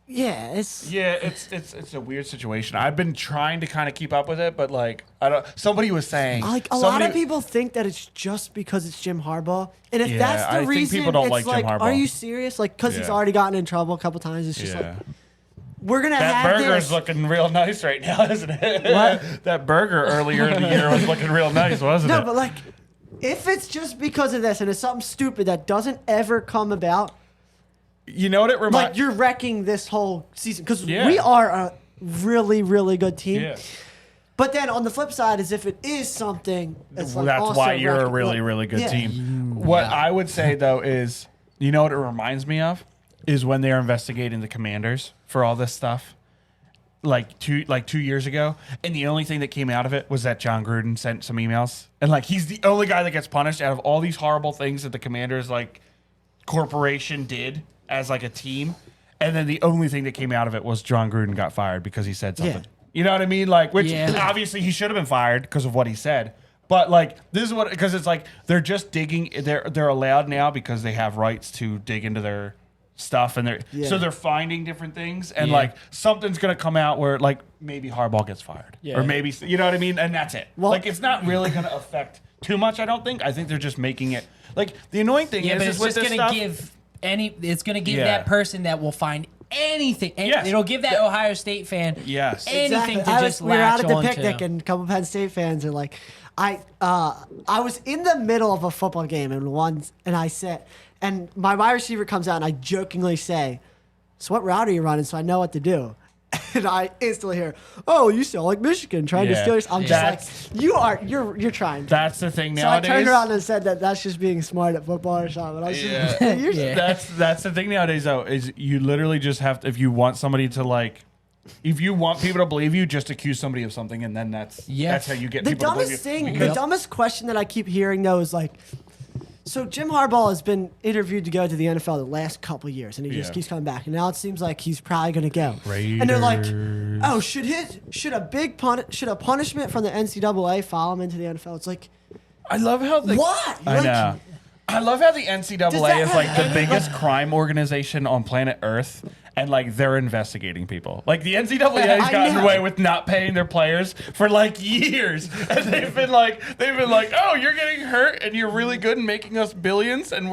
yeah, it's Yeah, it's a weird situation. I've been trying to kind of keep up with it, but like I don't. Somebody was saying like a lot of people think that it's just because it's Jim Harbaugh, and if Yeah, that's I the think reason, people don't it's like Jim Harbaugh. are you serious? Like, because he's Yeah. already gotten in trouble a couple times. It's just Yeah. like we're gonna That have burger's this. looking real nice right now, isn't it? What? That burger earlier in the year was looking real nice, wasn't No, it? but like, if it's just because of this and it's something stupid that doesn't ever come about, You know what it reminds? like you're wrecking this whole season because Yeah. we are a really, really good team. Yeah. But then on the flip side is if it is something, it's Well, like that's also why you're a wrecking- really, like, really good yeah. team. What I would say though is, you know what it reminds me of is when they're investigating the Commanders for all this stuff, like 2 years ago, and the only thing that came out of it was that John Gruden sent some emails, and like he's the only guy that gets punished out of all these horrible things that the Commanders like corporation did. as like a team. And then the only thing that came out of it was John Gruden got fired because he said something. Yeah. You know what I mean? Like, which Yeah. obviously he should have been fired because of what he said. But like, this is what, because it's like they're just digging. They're allowed now because they have rights to dig into their stuff, and so they're finding different things, and like something's gonna come out where like maybe Harbaugh gets fired, or maybe you know what I mean, and that's it. Well, like it's not really gonna affect too much. I don't think. I think they're just making it like the annoying thing Yeah, but is it's with just this gonna stuff. give it's gonna give Yeah. that person that will find anything. Yes. It'll give that Ohio State fan Yes. anything to I just we were latch out at the onto. picnic, and a couple Penn State fans are like, I was in the middle of a football game, and I said, and my wide receiver comes out, and I jokingly say, "So what route are you running?" So I know what to do. And I instantly hear, "Oh, you sound like Michigan trying to steal your." I'm just like, you're trying. That's the thing So nowadays. I turned around and said that's just being smart at football or something. I was just, Yeah. That's the thing nowadays though, is you literally just have to, if you want somebody to like, if you want people to believe you, just accuse somebody of something, and then that's how you get The people to believe dumbest you. thing, the dumbest question that I keep hearing though is like, so Jim Harbaugh has been interviewed to go to the NFL the last couple years, and he just keeps coming back. And now it seems like he's probably going to go. And they're like, oh, should a punishment from the NCAA follow him into the NFL? It's like, I love how what? I Like, know. I love how the Does NCAA that is have like the any- biggest crime organization on planet Earth, and like they're investigating people. Like the NCAA has I gotten know. away with not paying their players for like years, and they've been like, oh, you're getting hurt, and you're really good and making us billions, and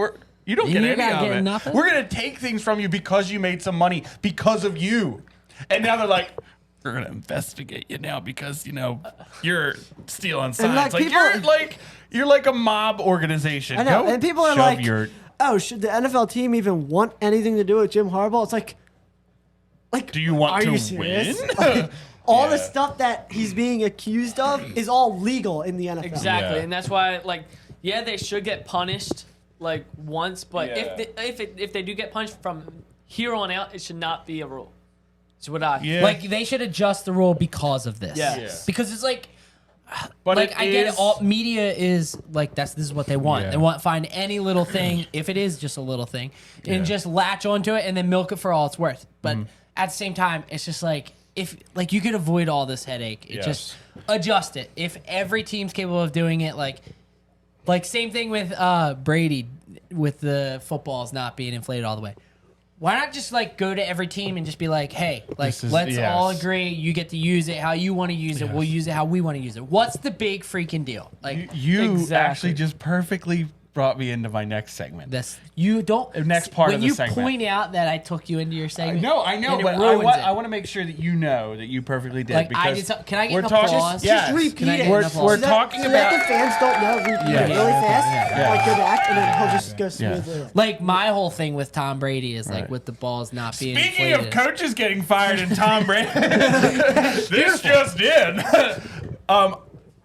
you don't get You're any not of getting it. nothing? We're gonna take things from you because you made some money because of you, and now they're like, we're gonna investigate you now because you're stealing signs. like, Like people- you're like a mob organization. I know. Go And people are shove like, your- oh, should the NFL team even want anything to do with Jim Harbaugh? It's like, do you want are to you serious? win? Like, all the Yeah. stuff that he's being accused of is all legal in the NFL. Exactly, Yeah. and that's why, like, they should get punished like once, but Yeah. if they do get punished from here on out, it should not be a rule. It's what I Yeah. Like they should adjust the rule because of this. Yeah. Yeah. Because it's like, But like I get it. is- All media is like this is what they want. Yeah. They want find any little thing, if it is just a little thing, and Yeah. just latch onto it and then milk it for all it's worth. But Mm-hmm. at the same time, it's just like if like you could avoid all this headache, it Yes. just adjust it. If every team's capable of doing it, like same thing with Brady with the footballs not being inflated all the way. Why not just like go to every team and just be like, hey, like This is- let's yes. all agree. You get to use it how you want to use it. We'll use it how we want to use it. What's the big freaking deal? Like You Exactly. actually just perfectly brought me into my next segment. this, you don't. Next part when of the you segment. point out that I took you into your segment. No, I know, then it but ruins it. I want to make sure that you know that you perfectly did. Like, because I did can I get we're an talking, applause? Yes. Just repeat Can I it. get an We're applause? talking so that about. the fans don't know, repeat Yeah. it really fast, Yeah. like go back, and then he'll just go smoothly. Like my whole thing with Tom Brady is like Right. with the balls not being Speaking inflated. of coaches getting fired and Tom Brady, this just did.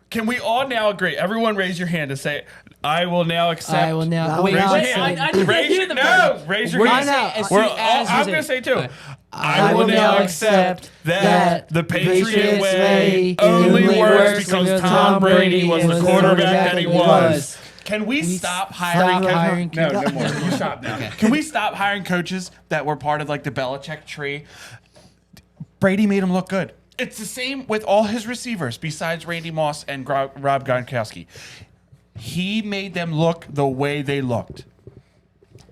Can we all now agree? Everyone raise your hand to say, I will now accept. I will now No, wait. raise I'll your say- hand. I didn't Raise hear your, the no, raise your We're hand. gonna say as We're soon all- as you I'm say- going to say too. Alright. I will now accept that the Patriot way only works because Tom Brady was the quarterback that he was. Can we stop hiring hiring coaches? No, coaches. no more. You stop now. Can we stop hiring coaches that were part of like the Belichick tree? Brady made him look good. It's the same with all his receivers besides Randy Moss and Rob Gronkowski. He made them look the way they looked.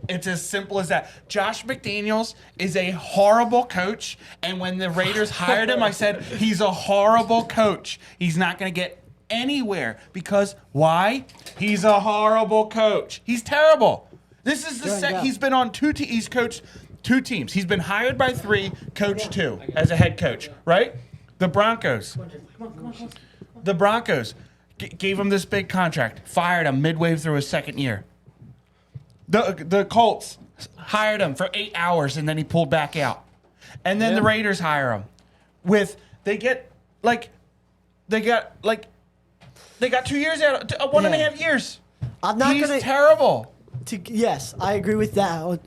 It's as simple as that. Josh McDaniels is a horrible coach, and when the Raiders hired him, I said, he's a horrible coach. He's not going to get anywhere because why? He's a horrible coach. He's terrible. This is the Go. he's been on he's coached 2 teams. He's been hired by 3, coached 2 as a head coach, right? The Broncos. The Broncos gave him this big contract, fired him midway through his second year. The Colts hired him for 8 hours and then he pulled back out. And then the Raiders hire him they got 2 years out, 1.5 years. I'm not He's gonna. terrible. Yes, I agree with that.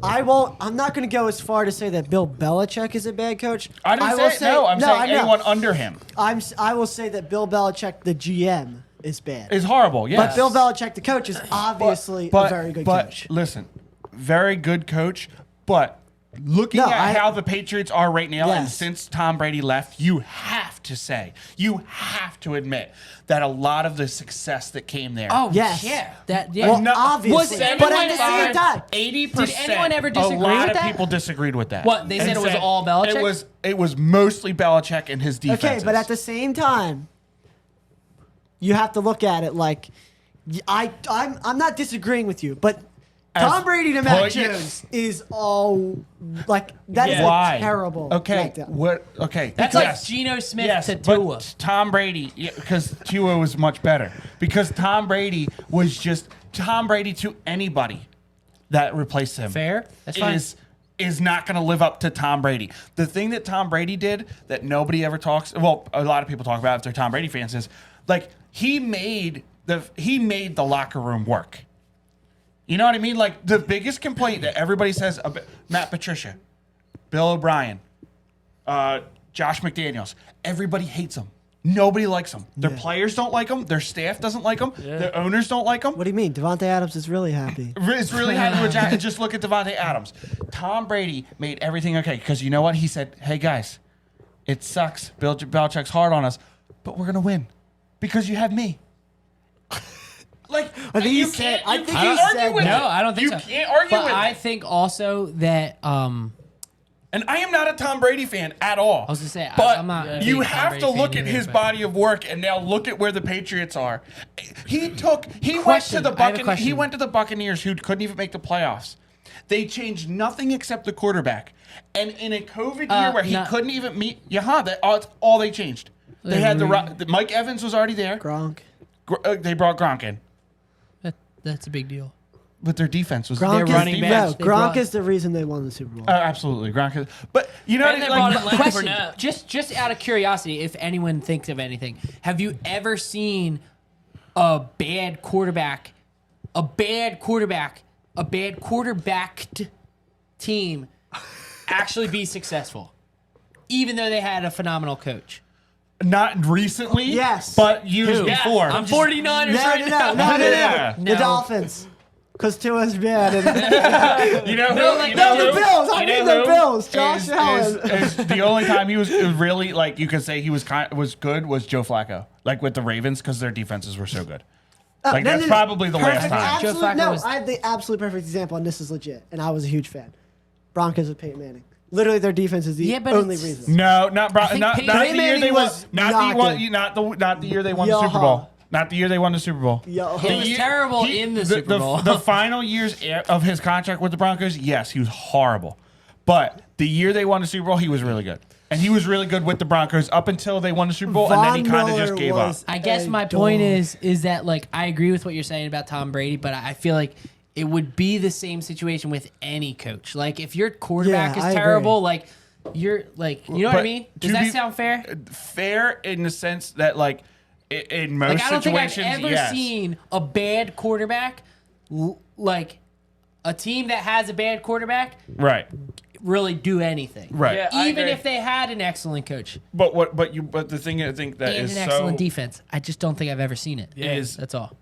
I won't. I'm not going to go as far to say that Bill Belichick is a bad coach. I didn't will say no. I'm saying I know. anyone under him I will say that Bill Belichick, the GM, is bad. is horrible. Yes. But Bill Belichick, the coach, is obviously a very good but coach. listen, very good coach, But looking No, at how the Patriots are right now, and Yes. since Tom Brady left, you have to admit that a lot of the success that came there. Oh, Yes. yeah. Yeah. Well, No, obviously, was but at the same time, 80%. Did anyone ever A disagree lot with of that? people disagreed with that. What, they said And it was all Belichick? It was mostly Belichick and his defense. okay, but at the same time, you have to look at it like I'm not disagreeing with you, but Tom Brady to Mac Jones is all like that is Why? a terrible. Okay, letdown. what? Okay, That's like Geno Smith to but Tua. Tom Brady, because Tua was much better. Because Tom Brady was just Tom Brady to anybody that replaced him. Fair. That's fine. Is not going to live up to Tom Brady. The thing that Tom Brady did that nobody ever talks. Well, a lot of people talk about if they're Tom Brady fans is like he made the locker room work. You know what I mean? Like the biggest complaint that everybody says about Matt Patricia, Bill O'Brien, Josh McDaniels, everybody hates them. Nobody likes them. Their players don't like them. Their staff doesn't like them. Their owners don't like them. What do you mean? Devontae Adams is really happy. It's really happy with Jack. Just look at Devontae Adams. Tom Brady made everything okay because you know what? He said, hey, guys, it sucks. Bill Belichick's hard on us, but we're going to win because you have me. Like, I think you he said- can't, I you think can't he argue said with that. it. No, I don't think you so. You can't argue but with I it. think also that And I am not a Tom Brady fan at all. I was gonna say, but I'm not a you big Tom have Brady to fan look at either, his but- body of work and now look at where the Patriots are. He went to Question. the I have a Buccaneers. question. He went to the Buccaneers, who couldn't even make the playoffs. They changed nothing except the quarterback. And in a COVID year where he no. couldn't even meet, that's all they changed. They had the Mike Evans was already there. Gronk. They brought Gronk in, That's a big deal. but their defense was Gronk is, running no, backs. They Gronk brought- is the reason they won the Super Bowl. absolutely Gronk. But you know And what they I mean? brought Like, in Leonard Question, Fournette. just out of curiosity, if anyone thinks of anything, have you ever seen a bad quarterbacked team actually be successful, even though they had a phenomenal coach? not recently, Yes. but years Who? before. I'm 49ers No, right no, now. no, no, no, Yeah. no. No. The Dolphins. Because Tua's bad. And, You know who? No, like, you know no, the who- Bills. I you mean know the who Bills. Josh Allen. is the only time he was really like you could say he was was good was Joe Flacco, like with the Ravens because their defenses were so good. Like No, that's no, no. probably the last Perfect, time. Joe absolute- Flacco no, was- I have the absolute perfect example, and this is legit. And I was a huge fan. Broncos with Peyton Manning. Literally, their defense is the Yeah, but only it's- reason. No, not think not Peyton the year Manning they won. was Not not the not the year they won the Super Yaha. Bowl. Not the year they won the Super Bowl. Yo. He was terrible in the Super Bowl. The final years of his contract with the Broncos, yes, he was horrible. But the year they won the Super Bowl, he was really good. And he was really good with the Broncos up until they won the Super Bowl, and then he kind of just gave up. I guess my point is that like I agree with what you're saying about Tom Brady, but I feel like it would be the same situation with any coach. Like if your quarterback Yeah, I is agree. terrible, like you're like you know what I But mean? Does to that be- sound fair? Fair in the sense that, like, in most Like I don't think I've situations, ever yes. seen a bad quarterback, like a team that has a bad quarterback, Right. really do anything. Right. Yeah, I Even agree. if they had an excellent coach But the thing I think that and is an excellent so defense, I just don't think I've ever seen it. is That's all.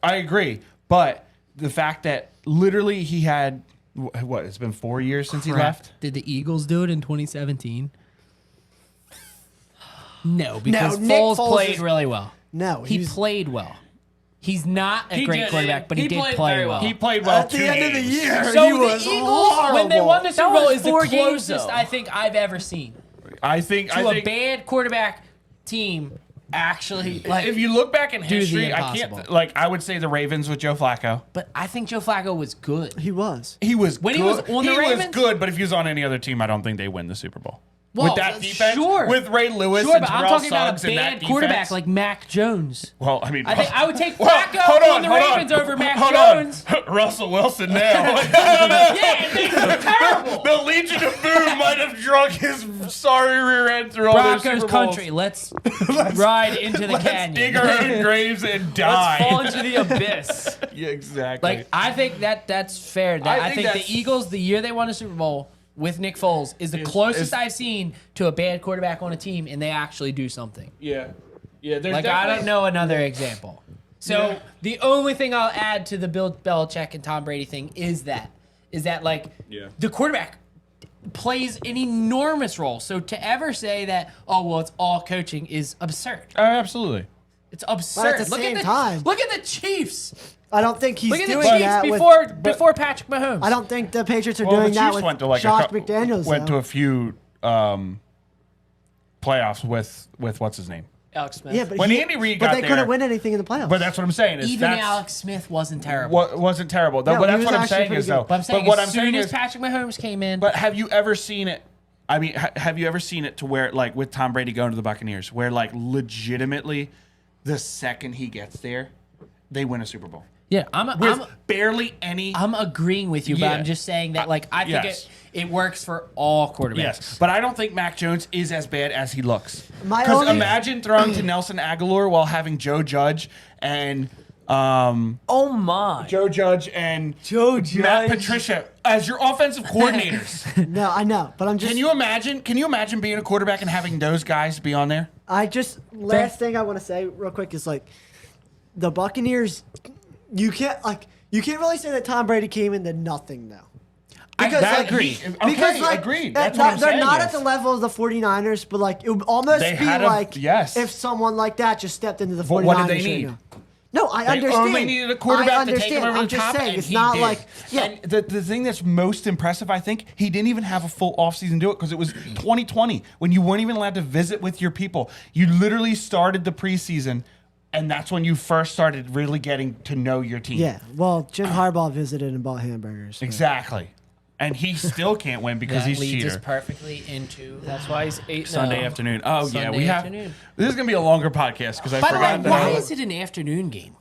I agree, but the fact that literally he had what it's been 4 years since he left. Did the Eagles do it in 2017? No, because Nick Foles Foles played is- really well. No, He he's- played well. He's not a He great did. quarterback, but he, He did played play very well. He played well At the 2 end of the games. year, So he the was Eagles, when they won the Super Bowl, was is the 4 games, closest though. I think I've ever seen I think to a bad quarterback team actually. Like, if you look back in the history, I impossible. can't like I would say the Ravens with Joe Flacco. but I think Joe Flacco was good. He was. He was When good. he was on the he was Ravens? good, but if he was on any other team, I don't think they win the Super Bowl. Well, with that defense, sure. with Ray Lewis Sure, and but I'm Terrell talking about Suggs a and that bad quarterback defense. like Mac Jones. Well, I mean, I think I would take Well, Flacco hold on the hold Ravens over Mac Hold Jones. on. Russell Wilson now. Yeah, things are terrible. The Legion of Boom might have drunk his sorry rear end through all those Broncos Super Bowls. country. Let's ride into the Let's canyon. dig our own graves and die. Let's fall into the abyss. Yeah, exactly. Like I think that's fair. I I think think that's- the Eagles, the year they won a Super Bowl with Nick Foles, is the closest I've seen to a bad quarterback on a team, and they actually do something. yeah, there's Like I definitely- don't know another example. So Yeah. the only thing I'll add to the Bill Belichick and Tom Brady thing is is that like the quarterback plays an enormous role. So to ever say that, oh well, it's all coaching is absurd. Absolutely. It's absurd. But at the same time, look at the Chiefs. I don't think he's Look at doing the Chiefs that before Patrick Mahomes. I don't think the Patriots are Well, doing the that Chiefs with went to like Josh a couple, McDaniels. went to though. a few playoffs with what's his name. Alex Smith. Yeah, but when Andy Reid got they there- couldn't win anything in the playoffs. But that's what I'm saying. Is Even that's Alex Smith wasn't terrible. wasn't terrible. No, But he that's was what I'm actually saying pretty is good. though. But I'm saying, what as I'm soon saying as is, Patrick Mahomes came in, but have you ever seen it? I mean, have you ever seen it to where like with Tom Brady going to the Buccaneers, where like legitimately, the second he gets there, they win a Super Bowl yeah, with barely any. I'm agreeing with you, but Yeah. I'm just saying that like I think Yes. it works for all quarterbacks. Yes, but I don't think Mac Jones is as bad as he looks. My Because only- imagine throwing to Nelson Aguilar while having Joe Judge and Oh my. Joe Judge and Joe Matt Judge. Patricia as your offensive coordinators. no, I know, but I'm just. Can you imagine being a quarterback and having those guys be on there? Last thing I want to say real quick is like the Buccaneers. You can't really say that Tom Brady came into nothing though. Because agreed. Agreed. That's what I'm they're saying not is- at the level of the 49ers, but like it would almost They be had like yes. if someone like that just stepped into the 49ers. But what did they right need? now. No, I They understand. only needed a quarterback to take them over I'm the just top, saying, and it's he not did. like And the thing that's most impressive, I think, he didn't even have a full offseason to do it because it was 2020 when you weren't even allowed to visit with your people. You literally started the preseason, and that's when you first started really getting to know your team. Yeah, well, Jim Harbaugh visited and bought hamburgers. but- Exactly. And he still can't win because that he's leads us cheater. perfectly into That's why he's 8 Sunday now. afternoon. Oh, yeah. Sunday We have. afternoon. This is going to be a longer podcast because I By the way, forgot why that. is it an afternoon game?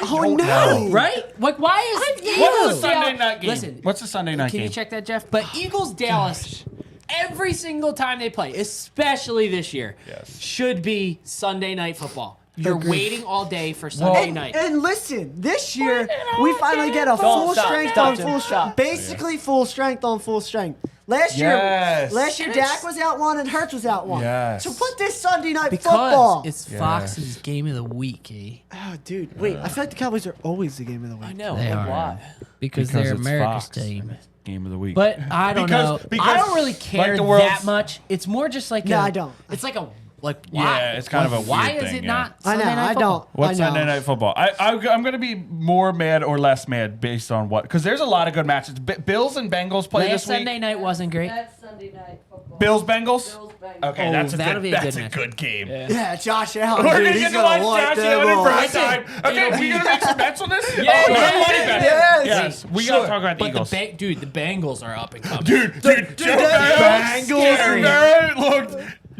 Oh no! Right? Like, why is What's the Sunday night game? Listen, What's the Sunday night Can game? you check that, Jeff? But Eagles Dallas, every single time they play, especially this year, Yes. should be Sunday night football. You're Agreed. waiting all day for Sunday night. And listen, this year we finally get a full stop, strength stop, on Jim, full stop. strength, basically full strength on full strength. Last Yes. year Dak was out one and Hurts was out one. Yes. So put this Sunday night Because football. it's Fox's game of the week, eh? Oh, dude, wait! I feel like the Cowboys are always the game of the week. I know. They but are. why? Because Because they're it's America's Fox. team. Game of the week. But I don't know. Because I don't really care like the world's- that much. It's more just like No, I I don't. It's like a why? Yeah, it's kind of a why weird is thing, it yeah. not I know. Sunday night I football? don't. What's I know. Sunday Night Football? I'm going to be more mad or less mad based on what? Because there's a lot of good matches. Bills and Bengals play Last this week. Sunday night wasn't great. That's Sunday night football. Bills Bengals. Bills Bengals. Okay, Oh, that's that'll be a that's good a matchup. good game. Yeah, Josh Allen. We're dude, gonna he's get to gonna watch light Josh them Allen in up. prime Listen, time. Okay, we gonna make some bets on this? Yeah, Oh, yeah, money yeah, bet. yes. Yes, we gotta talk about the But Eagles. the Bengals are up and coming. Dude, Joe Bengals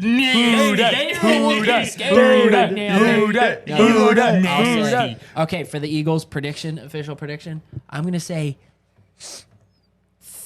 Bengals looked Who that? Scary right now. Who that? I'll say- Okay, for the Eagles official prediction, I'm going to say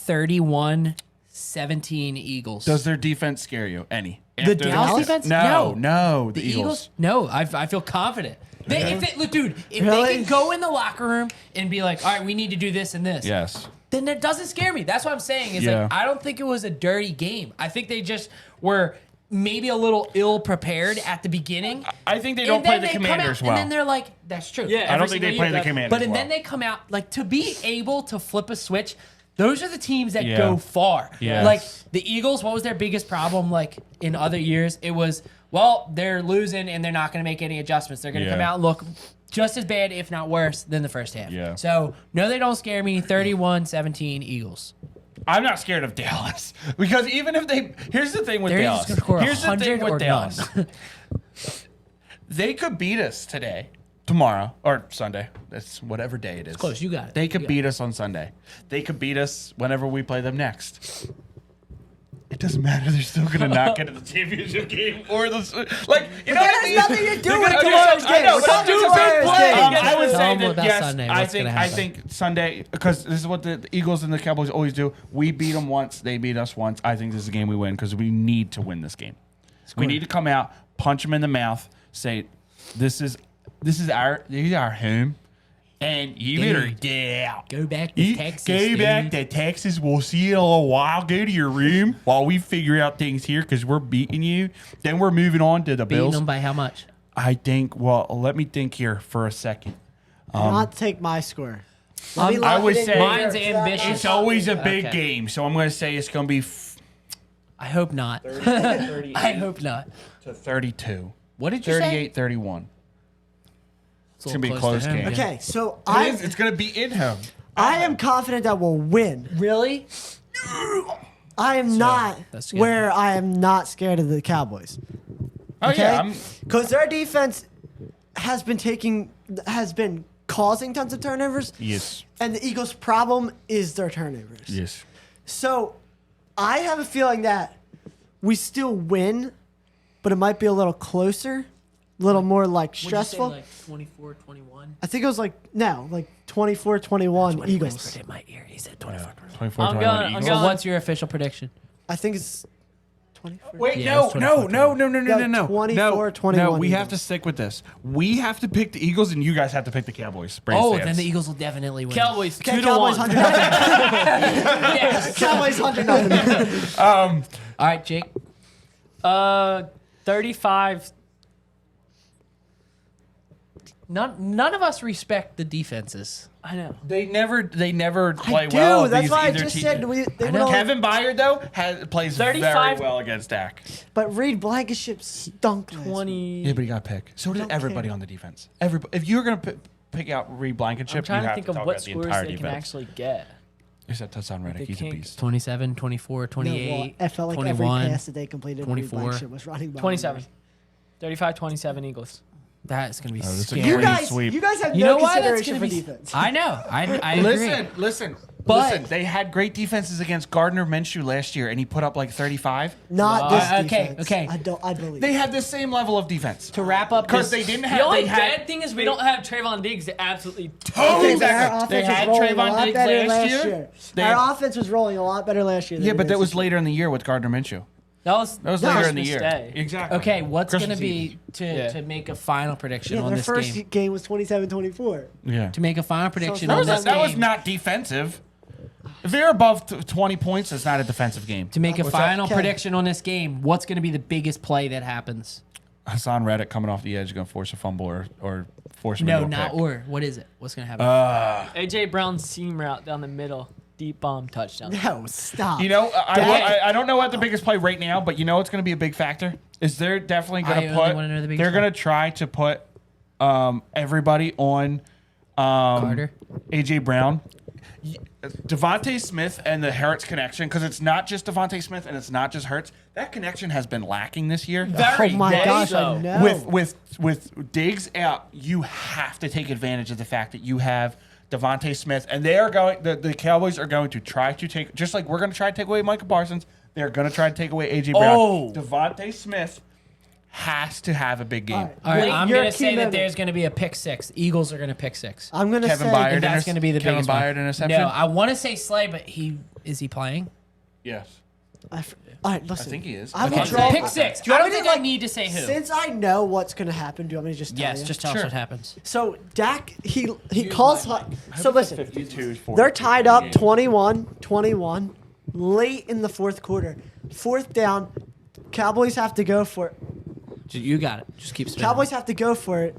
31-17 Eagles. Does their defense scare you? Any? The After Dallas this? defense? No, No. no. the Eagles? No, I feel confident. Dude, if Really? they can go in the locker room and be like, all right, we need to do this and this, Yes. then that doesn't scare me. That's what I'm saying. Is Yeah. like I don't think it was a dirty game. I think they just were maybe a little ill prepared at the beginning. I think they don't play the Commanders well. And then they're like, that's true. Yeah, I don't every think they single play year, the that- Commanders But well. then they come out like to be able to flip a switch. Those are the teams that Yeah. go far. Yes. Like the Eagles, what was their biggest problem? Like in other years, it was they're losing and they're not going to make any adjustments. They're going to Yeah. come out and look just as bad, if not worse, than the first half. Yeah. So no, they don't scare me. 31-17 Eagles. I'm not scared of Dallas because even if here's the thing with They're Dallas. just gonna score Here's the 100 thing with or Dallas. They could beat us today, tomorrow, or Sunday. That's whatever day it is. close. You got it. They could You got beat us on Sunday. They could beat us whenever we play them next. It doesn't matter. They're still gonna not get to the championship game or the you know that what I has mean? nothing to do They're with gonna- tomorrow's I know, game. We're but talking it's a tomorrow's good play. game. I would Tell say them that about yes. Sunday, I what's think gonna I happen. think Sunday because this is what the Eagles and the Cowboys always do. We beat them once. They beat us once. I think this is a game we win because we need to win this game. We need to come out, punch them in the mouth, say, "This is our home, and you better get out. Go back to Texas. Go back dude. to Texas. We'll see you in a little while. Go to your room while we figure out things here because we're beating you. Then we're moving on to the Beating Bills. them by how much? I think. Well, let me think here for a second. Do not take my score. Let me I lock would it in say here. Mine's ambitious. It's always a big Okay. game, so I'm going to say it's going to be I hope not. I hope not. to 32. What did you say? 38-31. It's gonna be a close game. Okay, so It's going to be in home. I am confident that we'll win. Really? I am not that's good. where I am not scared of the Cowboys. Oh, yeah. Okay? Because their defense has been causing tons of turnovers. Yes. And the Eagles' problem is their turnovers. Yes. So I have a feeling that we still win, but it might be a little closer, a little more like stressful. Like 24, 21? I think it was like 24-21 Eagles. Whispered in my ear. He said 24. 24 I'm 21 going- I'm Eagles. going- So what's your official prediction? I think it's 24. Wait, Yeah, no, it's no, 24, no, no, no, no, No, no, no. 24-21 No, we have to Eagles. stick with this. We have to pick the Eagles, and you guys have to pick the Cowboys. Braves Oh, fans. then the Eagles will definitely win. Cowboys Okay, 2 to Cowboys 1. 100 nothing. Yes. Cowboys 100 nothing. All right, Jake. 35. None of us respect the defenses. I know. They never play I do. well. That's these why I either just team- said they would only, Kevin Byard though plays 35 very well against Dak. But Reed Blankenship stunk. last week. 20. Yeah, but he got picked. So did Don't everybody care. on the defense. Everybody. If you're gonna pick out Reed Blankenship, I'm trying you to have think to of talk what about the scores entire they can defense. actually get. Except Hassan Reddick, They he's a can't- beast. 27, 24, No, 28, well, I felt like every 21. pass that they completed, Reed 24. Blankenship was running by. 27. 35-27 Eagles. That's going to be Oh, that's a scary. You Great guys, sweep. you guys have You no know why that's consideration going for to be? defense. I know. I agree. Listen. But- They had great defenses against Gardner Minshew last year, and he put up like 35. Not this okay, defense. okay. I believe. They had the same level of defense. To wrap up Because this, they didn't The have. only They had bad thing is we don't have Trayvon Diggs to absolutely. totally Their They offense had was rolling a Trayvon lot Diggs better last last year. year. They Our had- offense was rolling a lot better last year. Than Yeah, it but is that was this year. later in the year with Gardner Minshew. That was Later in the Christmas year. Day. Exactly. okay, what's going to Christmas be Eve. to make a final prediction Yeah, on their this first game? game was 27-24. Yeah. To make a final prediction that on was this That game. was not defensive. If they're above 20 points, it's not a defensive game. To make a What's that? final Okay. prediction on this game, what's going to be the biggest play that happens? Hassan Reddick coming off the edge is going to force a fumble or force him No, into a not pick. or. What is it? What's going to happen? AJ Brown's seam route down the middle, deep bomb touchdown. No, stop. You know, I don't know what the biggest play right now, but you know what's going to be a big factor is they're definitely I going to only put. wanna know the biggest They're play. going to try to put everybody on Carter. AJ Brown, Devontae Smith, and the Hurts connection because it's not just Devontae Smith and it's not just Hurts. That connection has been lacking this year. Very oh my much gosh, so. I know. With Diggs out, you have to take advantage of the fact that you have Devontae Smith, and they are going. The Cowboys are going to try to take, just like we're going to try to take away Micah Parsons. They're going to try to take away AJ Brown. Oh. Devontae Smith has to have a big game. All right. All right, Wait, I'm you're going a to key say that member. there's going to be a pick six. Eagles are going to pick six. I'm gonna Kevin say Byard And that's going to be the Kevin biggest Byard one. interception. No, I want to say Slay, but is he playing? Yes, all right, listen. I think he is. I will Okay, draw. pick six. Do you I want don't me think to, I need to say who. Since I know what's gonna happen, do you want me to just tell Yes, you? just tell us Sure. what happens. So Dak, he calls. So listen, 52, they're tied up 21-21 late in the fourth quarter. Fourth down, Cowboys have to go for it. You got it. Just keep spinning. Cowboys have to go for it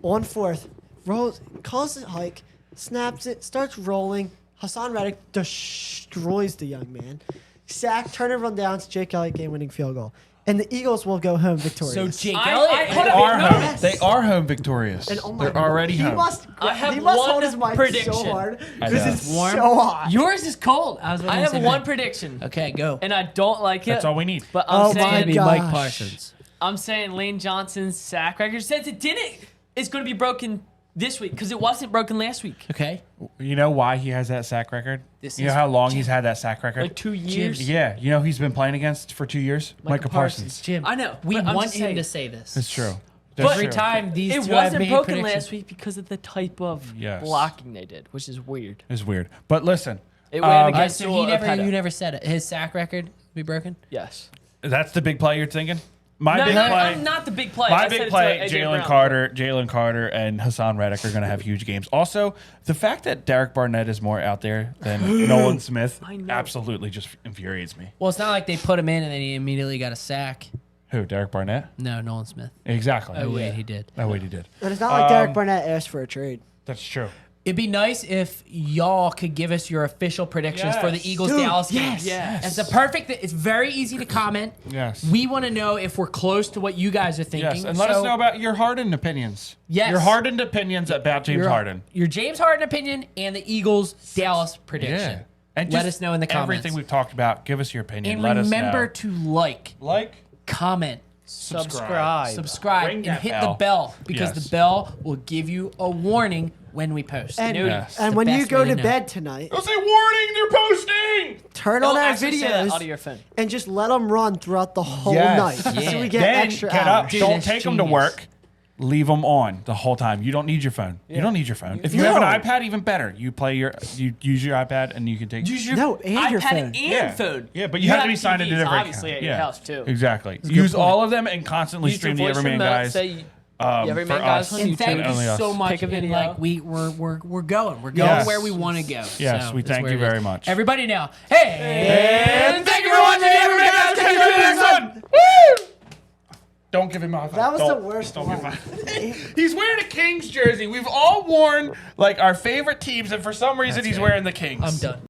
on fourth. Rolls, calls it hike, snaps it, starts rolling. Hassan Reddick destroys the young man. Sack, turner run downs, Jake Elliott game-winning field goal. And the Eagles will go home victorious. So Jake I- Elliott. hold They on. are no. home. They are home victorious. And oh my They're already he home. Must, I have he must one hold his mic prediction. so hard I because know. it's Warm. so hot. Yours is cold. I I have one prediction, Okay, go. and I don't like it. That's all we need. But Oh I'm my saying, Maybe gosh. Mike Parsons. I'm saying Lane Johnson's sack record since it didn't is going to be broken this week because it wasn't broken last week. Okay. You know why he has that sack record? This You know is- how long he's had that sack record? Like 2 years. Yeah, you know who he's been playing against for 2 years? Micah Parsons. Jim, I know, We but I'm want just him saying. to say this. It's true. But- That's Every true. time these It two have wasn't made broken predictions. last week because of the type of Yes. blocking they did, which is weird. It's weird. But listen, It Um, went All right, against so you Opeta. never said it. His sack record be broken? Yes. that's the big play you're thinking? My No, big no, play. I'm not the big play. My I said big it's play, AJ Jalen Carter, and Hassan Reddick are going to have huge games. Also, the fact that Derek Barnett is more out there than Nolan Smith I know. absolutely just infuriates me. Well, it's not like they put him in and then he immediately got a sack. Who, Derek Barnett? No, Nolan Smith. Exactly. Oh, wait, he did. Oh, wait, he did. And it's not like Derek Barnett asked for a trade. That's true. It'd be nice if y'all could give us your official predictions for the Yes. Eagles Dude, Dallas game. yes. Yes. It's a perfect. It's very easy to comment. Yes. We want to know if we're close to what you guys are thinking. Yes, and let us know about your Harden opinions. Yes. Your Harden opinions about James Harden. Your James Harden opinion and the Eagles Dallas prediction. Yeah. And Let just us know in the comments. Everything we've talked about, give us your opinion. And Let remember us know. to like, comment, Subscribe. subscribe, Ring and that hit bell. the bell because Yes. the bell will give you a warning when we post. And, Yes. and The when you best go way to to know. bed tonight, They'll say, warning, they're posting! turn on Don't our actually say that videos out of your phone. and just let them run throughout the whole Yes. night. Yeah. So we get Then extra get hours. up. Dude, Don't that's take them to genius. work. Leave them on the whole time. You don't need your phone. You don't need your phone. If you No. have an iPad, even better. You use your iPad and you can take. Use your No, and your iPad phone. and Yeah. phone. Yeah, but you have to be signed into TVs, different. obviously at your house too. Exactly. good Use point. all of them and constantly Use your stream the voice Everyman remote, guys. say Everyman for guys us. on And YouTube. thank only you us. so much. Pick a And, video. like we're going. We're going Yes. where we want to go. Yes, So we that's thank where you it is. very much. Everybody now. Hey, And thank you for watching the Everyman guys. Catch you in the next one. Woo! Don't give him my phone. That was Don't. the worst Don't one. give him my. He's wearing a Kings jersey. We've all worn like our favorite teams, and for some reason he's wearing the Kings. I'm done.